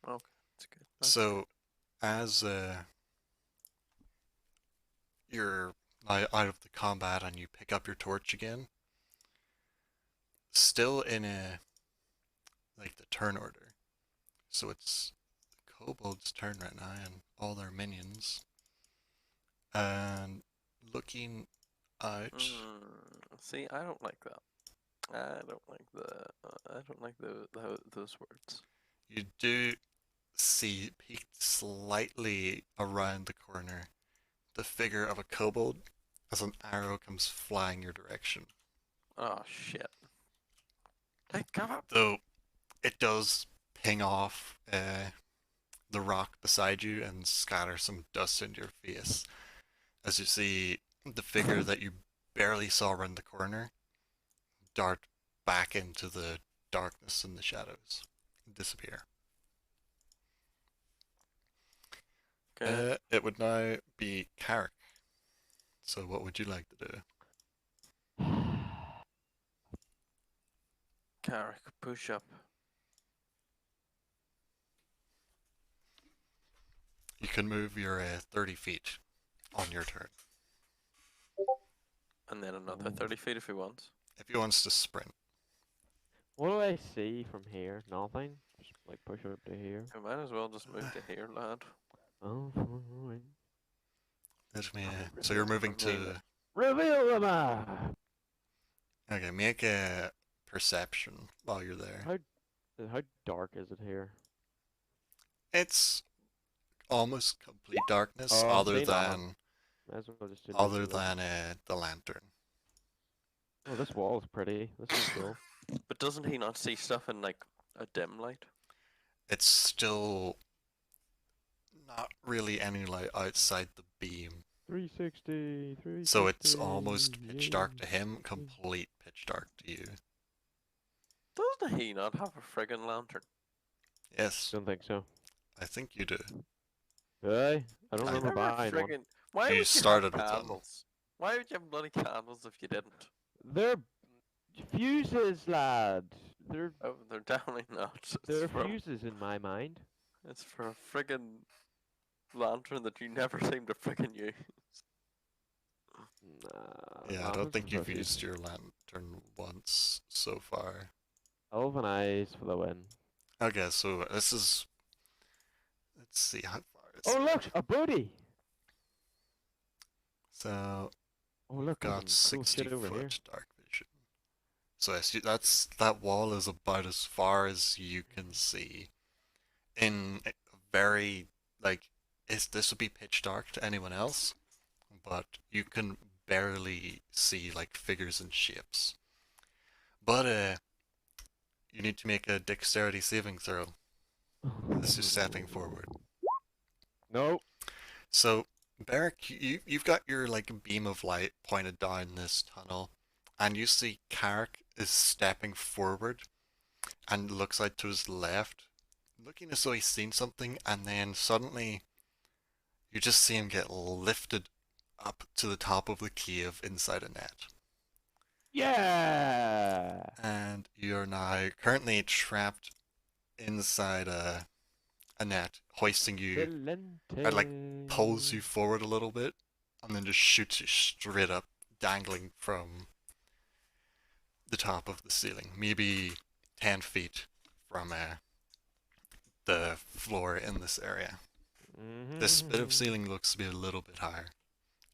Okay, that's good. That's So, as you're out of the combat and you pick up your torch again, still in a like the turn order. So it's the kobold's turn right now and all their minions. And looking out, See, I don't like that. I don't like those words. you do see peeked slightly around the corner the figure of a kobold as an arrow comes flying your direction. Oh shit! Take cover. Though it does ping off the rock beside you and scatter some dust into your face as you see the figure that you barely saw around the corner dart back into the darkness and the shadows and disappear. Okay. It would now be Carrick. So what would you like to do? Carrick, push up. You can move your 30 feet on your turn. And then another 30 feet if he wants. If he wants to sprint, What do I see from here? Nothing. Just like push up to here. We might as well just move to here, lad. Oh, alright. let me. So you're moving to. Reveal them! Okay, make a perception while you're there. How dark is it here? It's almost complete darkness, Oh, other see that one. than Might as well just do other this one. than the lantern. Oh, this wall is pretty. This is cool. But doesn't he not see stuff in like a dim light? It's still not really any light outside the beam, 360, 360. so it's almost pitch dark to him, complete pitch dark to you. Doesn't he not have a friggin' lantern? Yes, Don't think so. I think you do. Hey, I don't I remember Never buying one. friggin'. Why You would started you with have one. candles? Why would you have bloody candles if you didn't? They're fuses, lad. They're Oh, they're definitely not. they're fuses in my mind. It's for a friggin' lantern that you never seem to friggin' use. Nah, Yeah, I don't lanterns think are you've fuses. used your lantern once so far. Elven eyes for the win. Okay, so this is. Let's see how far it's. Oh look, a booty. So Oh look, there's got some cool 60 shit over here. foot dark vision. So yes, that wall is about as far as you can see. In a very like, this would be pitch dark to anyone else, but you can barely see like figures and shapes. But you need to make a dexterity saving throw as you're stepping forward. No. So, Beric, you've got your like beam of light pointed down this tunnel, and you see Carrick is stepping forward, and looks out to his left, looking as though he's seen something, and then suddenly, you just see him get lifted up to the top of the cave inside a net, Yeah. and you're now currently trapped inside a net, hoisting you. I'd like pulls you forward a little bit, and then just shoots you straight up, dangling from the top of the ceiling, maybe 10 feet from the floor in this area. This bit of ceiling looks to be a little bit higher,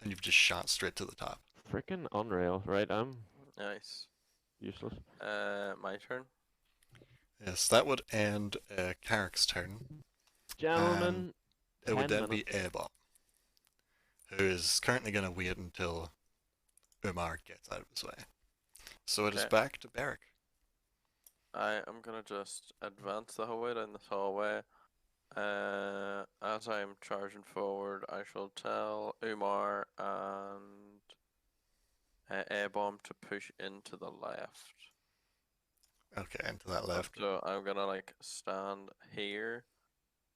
and you've just shot straight to the top. Freaking unreal, right? I'm Nice. useless. My turn. Yes, that would end Carrick's turn. Gentlemen, It would 10 then be minutes. Aebop, who is currently going to wait until Umar gets out of his way. So it is Okay. back to Beric. I am gonna just advance the whole way down this hallway. As I am charging forward, I shall tell Umar and A-bomb to push into the left. Okay, into that left. So I'm gonna like stand here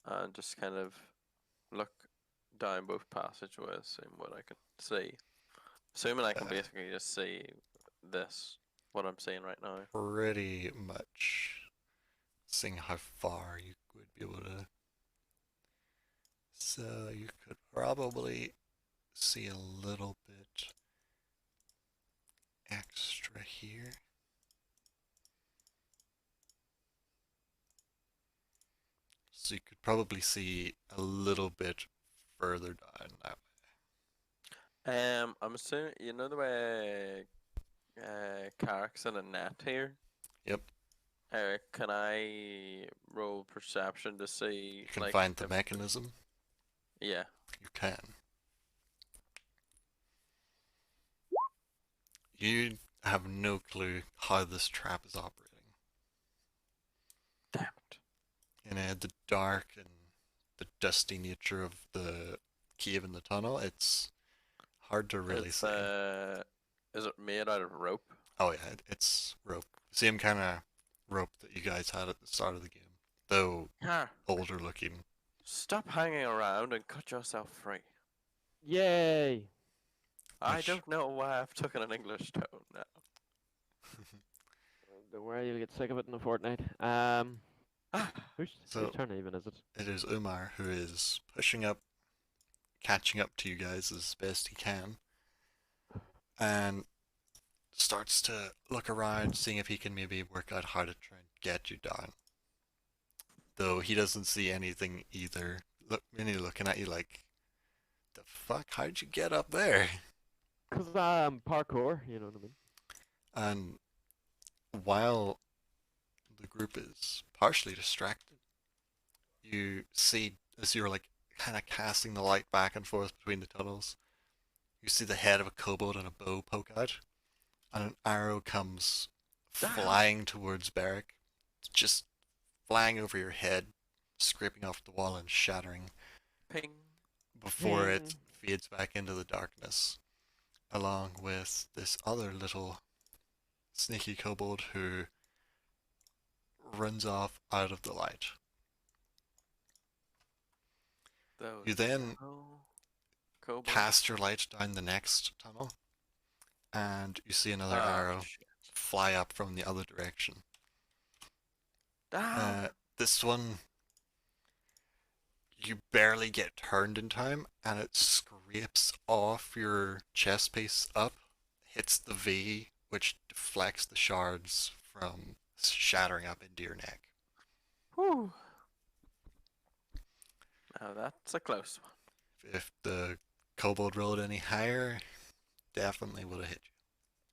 and just kind of look down both passageways, seeing what I can see. Assuming I can basically just see this, what I'm seeing right now. Pretty much. Seeing how far you would be able to. So you could probably see a little bit extra here. So you could probably see a little bit further down that way. I'm assuming you know the way Carrick's in a net here. Yep. Can I roll perception to see? You can like, find the mechanism. Yeah. You can. You have no clue how this trap is operating. Damn it. And the dark and the dusty nature of the cave in the tunnel, it's hard to really It's, say. is it made out of rope? Oh yeah, it's rope. Same kind of rope that you guys had at the start of the game, though Ah, older looking. stop hanging around and cut yourself free. Yay! I Which- don't know why I've taken an English tone now. Don't worry, you'll get sick of it in a fortnight. Whose So- turn even is it? It is Umar who is pushing up, catching up to you guys as best he can, and starts to look around, seeing if he can maybe work out how to try and get you down. Though he doesn't see anything either. Really looking at you like, the fuck? How'd you get up there? Cause parkour, you know what I mean. And while the group is partially distracted, you see, as you're like kind of casting the light back and forth between the tunnels, you see the head of a kobold and a bow poke out, and an arrow comes flying towards Beric, just flying over your head, scraping off the wall and shattering Ping. before it Ping. fades back into the darkness, along with this other little sneaky kobold who runs off out of the light. You then Kobold. cast your light down the next tunnel, and you see another Ah, arrow shit. fly up from the other direction. Ah, This one, you barely get turned in time, and it scrapes off your chest piece up, hits the V, which deflects the shards from shattering up into your neck. whew. Now that's a close one. If the kobold rolled any higher, definitely would have hit you.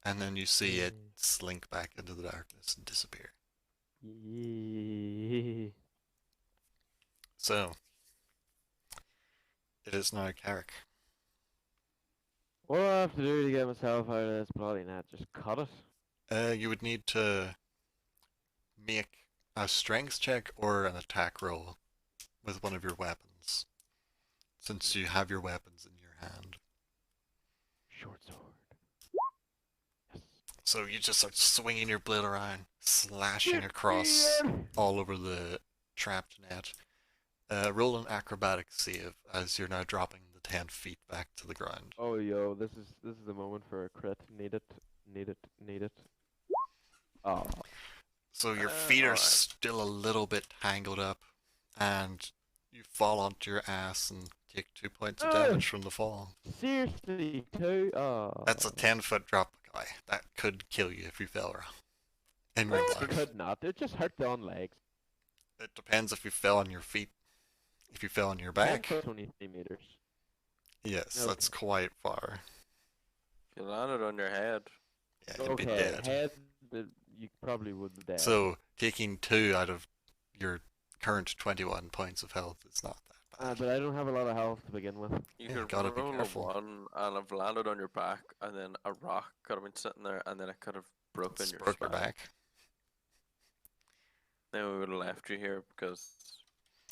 And then you see it slink back into the darkness and disappear. Yeah. So, it is now Carrick. What do I have to do to get myself out of this bloody net? Just cut it. You would need to make a strength check or an attack roll with one of your weapons, since you have your weapons in your hand. Short sword. Yes. So you just start swinging your blade around, slashing across all over the trapped net. Roll an acrobatics save as you're now dropping the 10 feet back to the ground. Oh yo, this is the moment for a crit. Need it. Need it. Need it. Oh. So your feet are alright. still a little bit tangled up, and you fall onto your ass and take 2 points of damage from the fall. Seriously, too? Oh. That's a 10-foot drop, guy. That could kill you if you fell wrong. In real It life. could not. It just hurt the on legs. It depends if you fell on your feet. If you fell on your 10 back, foot's only 3 meters. yes, Okay. that's quite far. If you landed on your head, Yeah, you'd be Okay, dead. head, you probably would be dead. So, taking 2 out of your current 21 points of health is not that bad. But I don't have a lot of health to begin with. you Yeah, could gotta be roll a careful. 1 and have landed on your back, and then a rock could have been sitting there, and then it could have broken It's your broke your spine. back. Then we would have left you here because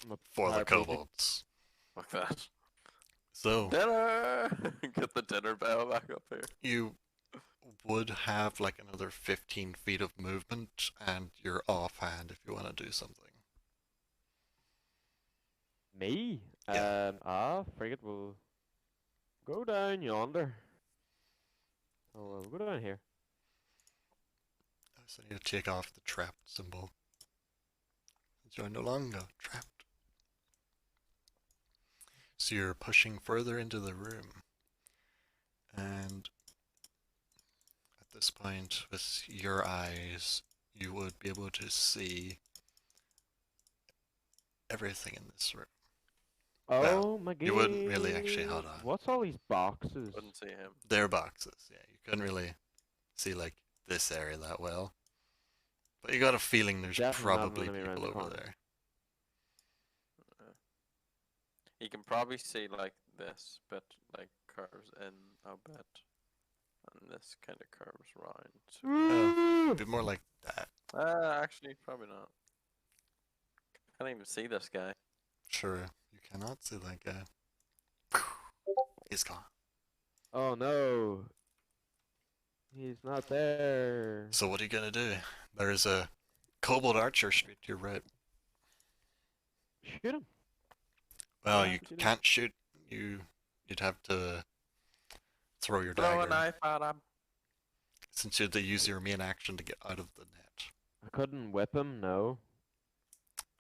I'm a For the paraplegic. kobolds. fuck that. So, Dinner! Get the dinner bell back up here. you would have like another 15 feet of movement, and you're offhand if you want to do something. Me? Yeah. Forget we'll go down yonder. Oh, we'll go down here. So you take off the trapped symbol. You're no longer trapped. So you're pushing further into the room. And at this point, with your eyes, you would be able to see everything in this room. Oh my god. you wouldn't really actually, hold on. What's all these boxes? Wouldn't see him. They're boxes, yeah. You couldn't really see like this area that well. But you got a feeling there's Definitely not an probably enemy around people the over corner. there. You can probably see like this bit like curves in a bit, and this kind of curves around. So, It'd be more like that. actually, probably not. Can't even see this guy. Sure, you cannot see that guy. He's gone. Oh no. He's not there. So what are you gonna do? There's a kobold archer straight to your right. Shoot him. Well, Yeah, you shoot him. can't shoot. You'd have to throw your Throw a dagger, knife at him. since you had to use your main action to get out of the net. I couldn't whip him, no.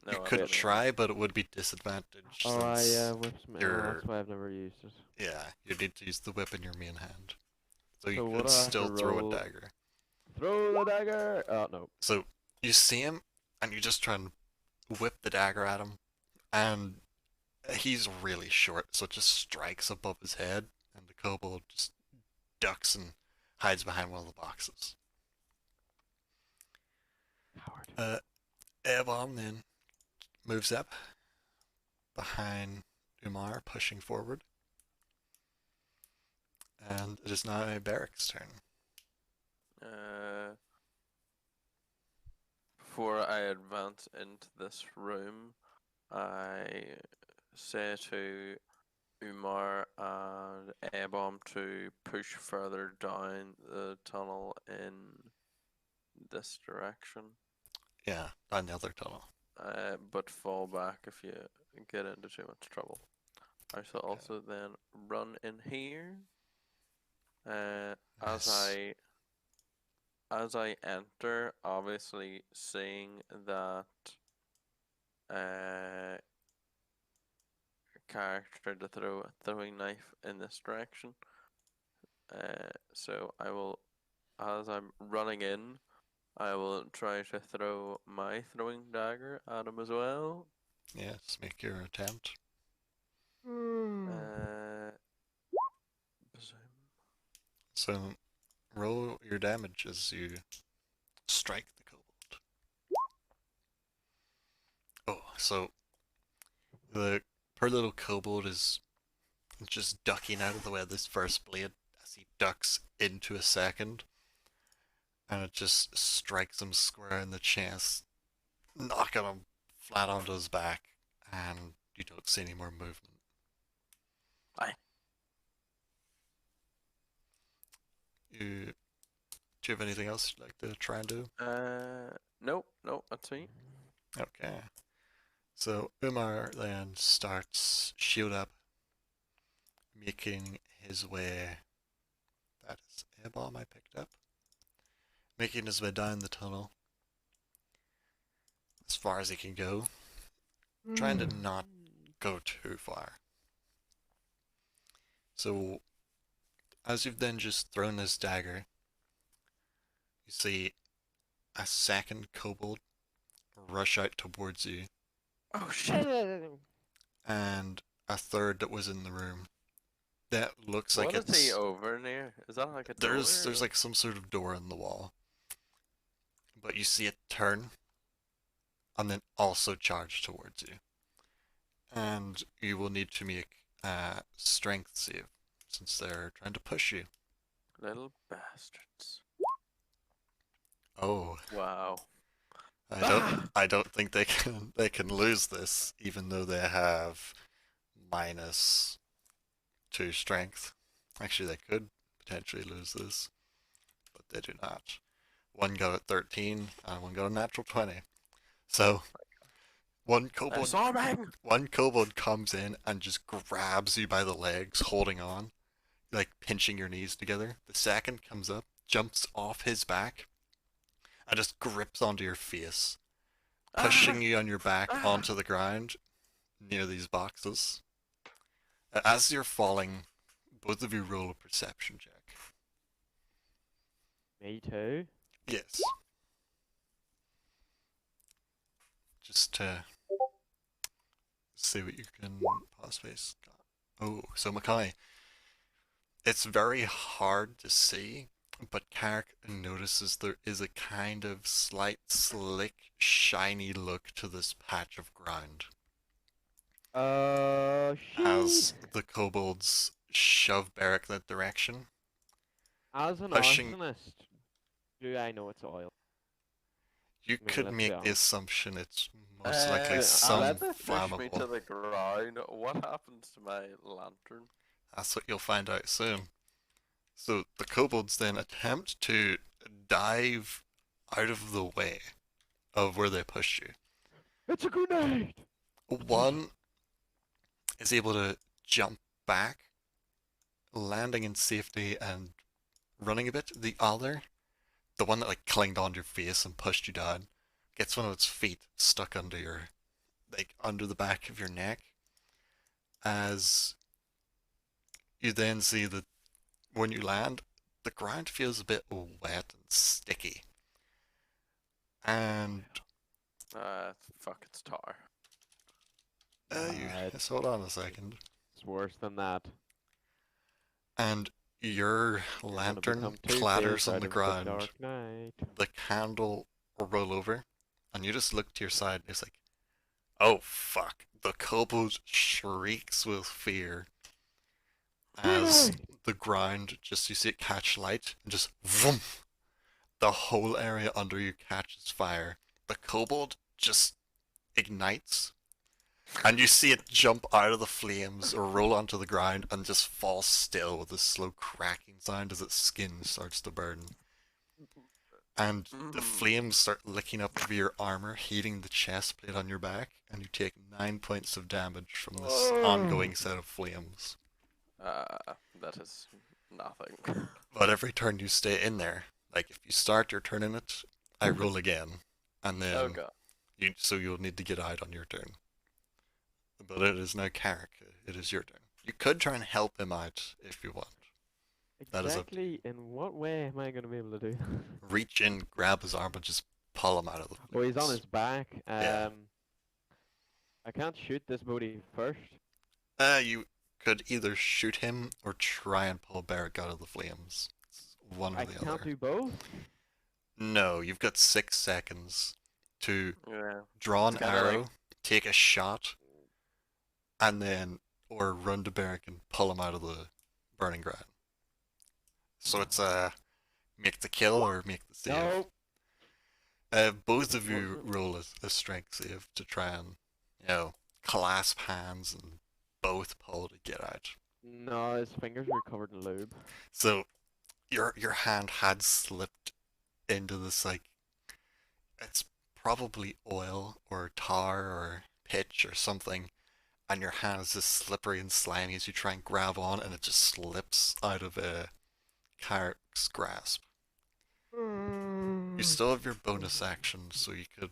No, You I could didn't. try, but it would be disadvantaged Oh, since whips me. Oh, you're- that's why I've never used it. yeah, you need to use the whip in your main hand. So you So what could do I have still to throw roll? a dagger. Throw the dagger! Oh, no. So you see him, and you just try and whip the dagger at him, and he's really short, so it just strikes above his head, and the kobold just ducks and hides behind one of the boxes. Coward. Airborne then moves up behind Umar, pushing forward. And it is now Barrick's turn. Before I advance into this room, I say to Umar and Aibom to push further down the tunnel in this direction, Yeah, down the other tunnel. but fall back if you get into too much trouble. I shall also then run in here. As Nice. I enter, obviously seeing that character to throw a throwing knife in this direction. So I will, as I'm running in, I will try to throw my throwing dagger at him as well. Yes, make your attempt. Bazoom. So roll your damage as you strike the kobold. Oh, so the poor little kobold is just ducking out of the way of this first blade as he ducks into a second, and it just strikes him square in the chest, knocking him flat onto his back, and you don't see any more movement. Aye. Do you have anything else you'd like to try and do? Nope, that's me. Okay. So Umar then starts shield up, making his way. That is a bomb I picked up. Making his way down the tunnel as far as he can go, trying to not go too far. So, as you've then just thrown this dagger, you see a second kobold rush out towards you, Oh shit! and a third that was in the room. That looks like What is it's he over near? Is that like a door? there's like some sort of door in the wall, but you see it turn, and then also charge towards you, and you will need to make a strength save since they're trying to push you. Little bastards. Oh, Wow. I don't think they can lose this, even though they have -2 strength. Actually, they could potentially lose this, but they do not. One got a 13, and one got a natural 20. So one kobold, Storming! one kobold comes in and just grabs you by the legs, holding on, like pinching your knees together. The second comes up, jumps off his back, and just grips onto your face, pushing you on your back onto the ground near these boxes. As you're falling, both of you roll a perception check. Me too. Yes. Just to see what you can possibly. Oh, so Mackay. It's very hard to see, but Carrick notices there is a kind of slight, slick, shiny look to this patch of ground as Shit. the kobolds shove Beric that direction. As an pushing- arsonist, do I know it's oil? You I mean, could let's be make the honest. assumption it's most likely Let some me push me to flammable. the ground. What happens to my lantern? That's what you'll find out soon. So the kobolds then attempt to dive out of the way of where they pushed you. It's a grenade! One is able to jump back, landing in safety and running a bit. The other, the one that like clinged onto your face and pushed you down, gets one of its feet stuck under your, like under the back of your neck. As you then see that when you land, the ground feels a bit wet and sticky. And Fuck, it's tar. Right. just hold on a second. It's worse than that. And your Gonna lantern become clatters Two-Face on out the of ground. Dark Knight. The candle will roll over, and you just look to your side, and it's like, oh fuck. The kobold shrieks with fear as Grenade! the ground, just you see it catch light, and just vroom, the whole area under you catches fire. The kobold just ignites, and you see it jump out of the flames or roll onto the ground and just fall still with a slow cracking sound as its skin starts to burn. And the flames start licking up over your armor, heating the chest plate on your back, and you take 9 points of damage from this ongoing set of flames. That is nothing. But every turn you stay in there, like if you start your turn in it, I roll again, and then Oh god. so you'll need to get out on your turn. But it is now Carrick. It is your turn. You could try and help him out if you want. That is up to Exactly in what way am I going to be able to do? Reach in, grab his arm, and just pull him out of the Oh, he's on flames. his back. Yeah. I can't shoot this booty first. You could either shoot him or try and pull Beric out of the flames. It's one or I the can't other. do both. No, you've got 6 seconds to Yeah. draw an It's kinda like- arrow, take a shot, and then or run to Beric and pull him out of the burning ground. So it's make the kill or make the save. No. Both of you roll a strength save to try and, clasp hands and both pull to get out. No, his fingers were covered in lube. So your hand had slipped into this it's probably oil or tar or pitch or something, and your hand is just slippery and slimy as you try and grab on, and it just slips out of Carrick's grasp. You still have your bonus action, so you could.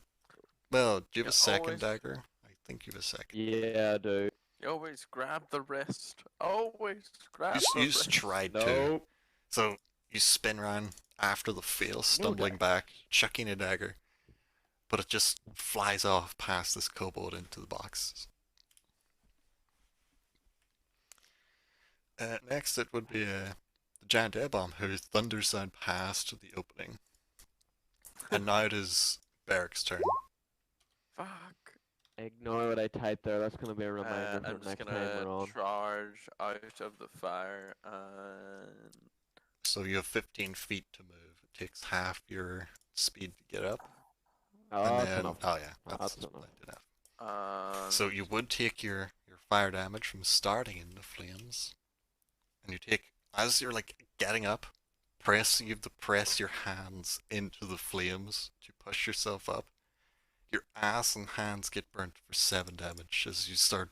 Well, do you have a Yeah, second always. dagger? I think you have a second. Yeah, dude. You always grab the wrist. Always grab You, the you wrist. just tried to. No. So you spin around after the fail, stumbling back, chucking a dagger, but it just flies off past this kobold into the box. Next, it would be the giant air bomb who thunders down past the opening. And now it is Beric's turn. Fuck. Ignore what I typed there. That's gonna be a reminder I'm for just next time we're gonna on. charge out of the fire and So you have 15 feet to move. It takes half your speed to get up. Oh, And that's then, enough. oh yeah, Oh, that's that's enough. plenty enough. And So you would take your fire damage from starting in the flames, and you take, as you're like getting up, you have to press your hands into the flames to push yourself up. Your ass and hands get burnt for 7 damage as you start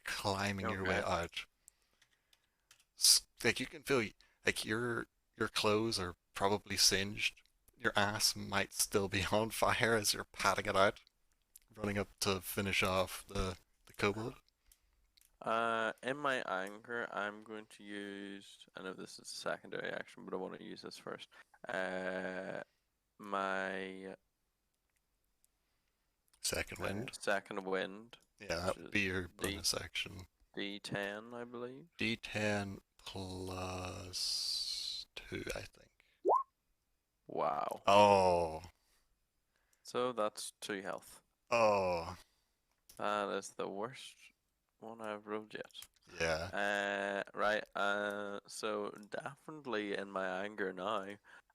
climbing your way okay. out. Like you can feel like your clothes are probably singed. Your ass might still be on fire as you're patting it out, running up to finish off the kobold. In my anger, I'm going to use. I know this is a secondary action, but I want to use this first. My Second wind. second wind, Yeah, that would be your D- bonus action. D10, I believe. D10 plus 2, I think. Wow. Oh, So that's 2 health. oh, That is the worst one I've rolled yet. yeah. Right. So definitely in my anger now,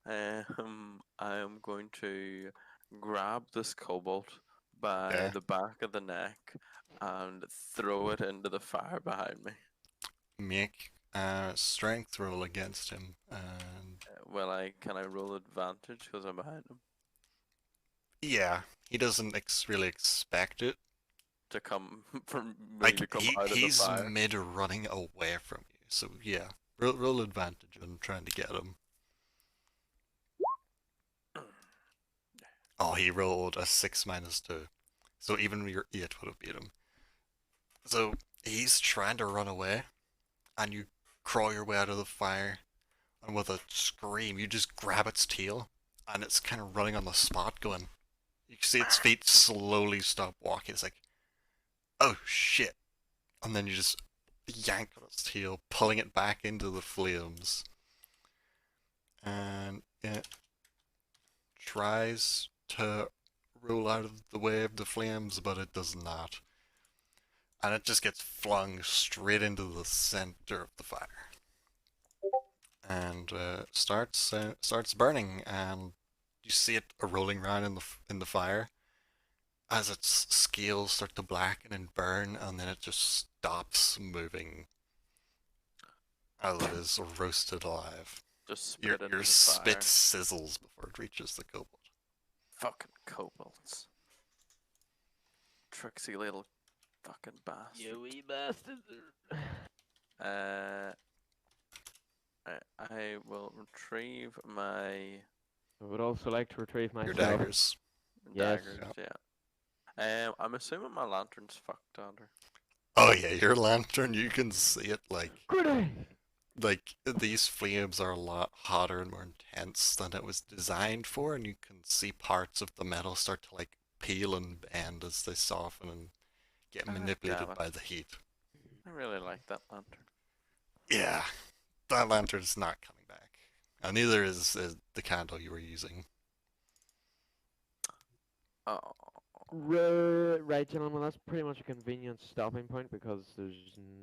I am going to grab this kobold by Okay. the back of the neck and throw it into the fire behind me. Make a strength roll against him, and Can I roll advantage because I'm behind him yeah, he doesn't really expect it. to come from me Like to come out of the he's fire? mid running away from you, so yeah, roll advantage on trying to get him. Oh, he rolled a 6 minus 2, so even your 8 would have beat him. So he's trying to run away, and you crawl your way out of the fire, and with a scream, you just grab its tail, and it's kind of running on the spot, going. You can see its feet slowly stop walking. It's like, oh shit, and then you just yank on its tail, pulling it back into the flames, and it tries to roll out of the way of the flames, but it does not. And it just gets flung straight into the center of the fire, and starts burning. And you see it rolling around in the fire as its scales start to blacken and burn, and then it just stops moving as it is roasted alive. Just Your spit into your the spit fire. sizzles before it reaches the kobold. Fucking kobolds. Tricksy little fucking bastard. You wee bastard. I will retrieve my I would also like to retrieve Your myself. daggers. Yes. daggers, yeah. I'm assuming my lantern's fucked, Andrew. Oh yeah, your lantern, you can see it Grenade! like these flames are a lot hotter and more intense than it was designed for, and you can see parts of the metal start to like peel and bend as they soften and get Ah, manipulated damn it. by the heat. I really like that lantern. Yeah, that lantern's not coming back. And neither is the candle you were using. Oh, Right, gentlemen, that's pretty much a convenient stopping point because there's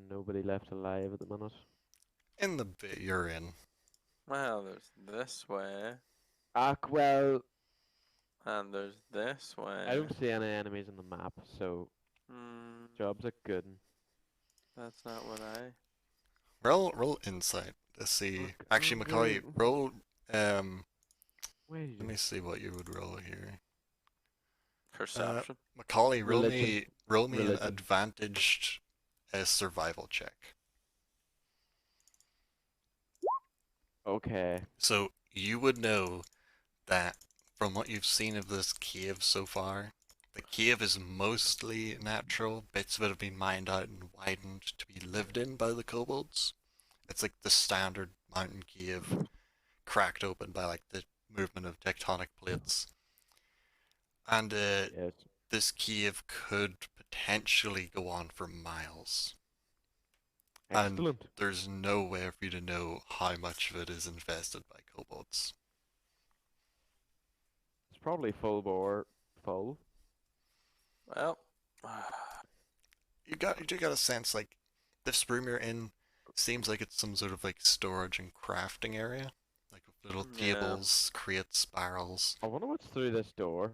nobody left alive at the minute. In the bit you're in. well, there's this way, Well, and there's this way. I don't see any enemies on the map, so Hmm, jobs are good. that's not what I. Roll insight to see. Okay, Actually, Macaulay, okay. roll. Wait, Let me see what you would roll here. Perception. Macaulay, Religion. roll me an Religion. advantaged survival check. okay. So you would know that from what you've seen of this cave so far, the cave is mostly natural. Bits of it have been mined out and widened to be lived in by the kobolds. It's like the standard mountain cave, cracked open by like the movement of tectonic plates. And Yes. this cave could potentially go on for miles. And Excellent. there's no way for you to know how much of it is infested by kobolds. It's probably full bore. Full. Well, You do got a sense like this room you're in seems like it's some sort of like storage and crafting area, like with little Yeah. tables, crates, barrels. I wonder what's through this door.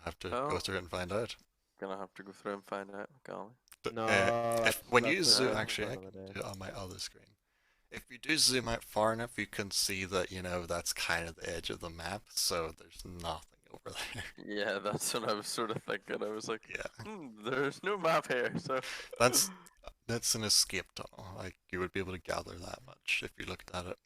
have to Oh. go through it and find out. Gonna have to go through and find out, golly. No, When you that's zoom, for actually, I another can day. do it on my other screen. If you do zoom out far enough, you can see that, that's kind of the edge of the map, so there's nothing over there. Yeah, that's what I was sort of thinking. I was like, Yeah, there's no map here, so. that's that's an escape tunnel. Like, you would be able to gather that much if you looked at it.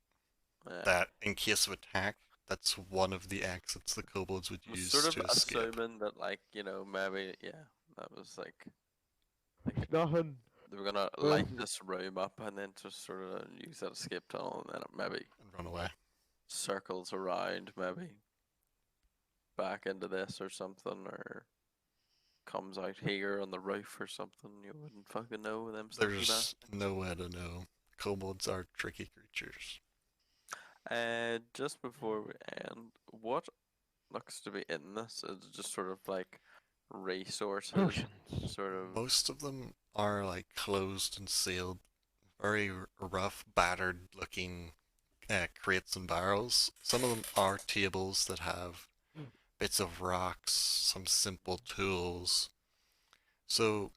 Yeah. That in case of attack, that's one of the exits the kobolds would I was use sort of to escape. assuming that, like, maybe, yeah, that was like Nothing. they were gonna light this room up and then just sort of use that escape tunnel, and then it maybe And run away. circles around, maybe back into this or something, or comes out here on the roof or something. You wouldn't fucking know them sneaky There's no way to know. Kobolds are tricky creatures. Just before we end, what looks to be in this is just sort of like resources, Potions. sort of. Most of them are like closed and sealed, very rough, battered looking crates and barrels. Some of them are tables that have bits of rocks, some simple tools. So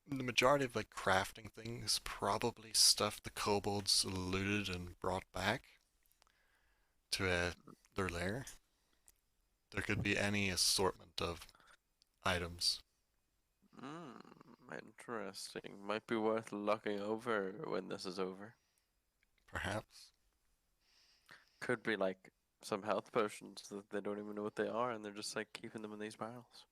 the majority of like crafting things probably stuff the kobolds looted and brought back to their lair. There could be any assortment of items. Interesting. Might be worth looking over when this is over. Perhaps. Could be like some health potions that they don't even know what they are, and they're just like keeping them in these barrels.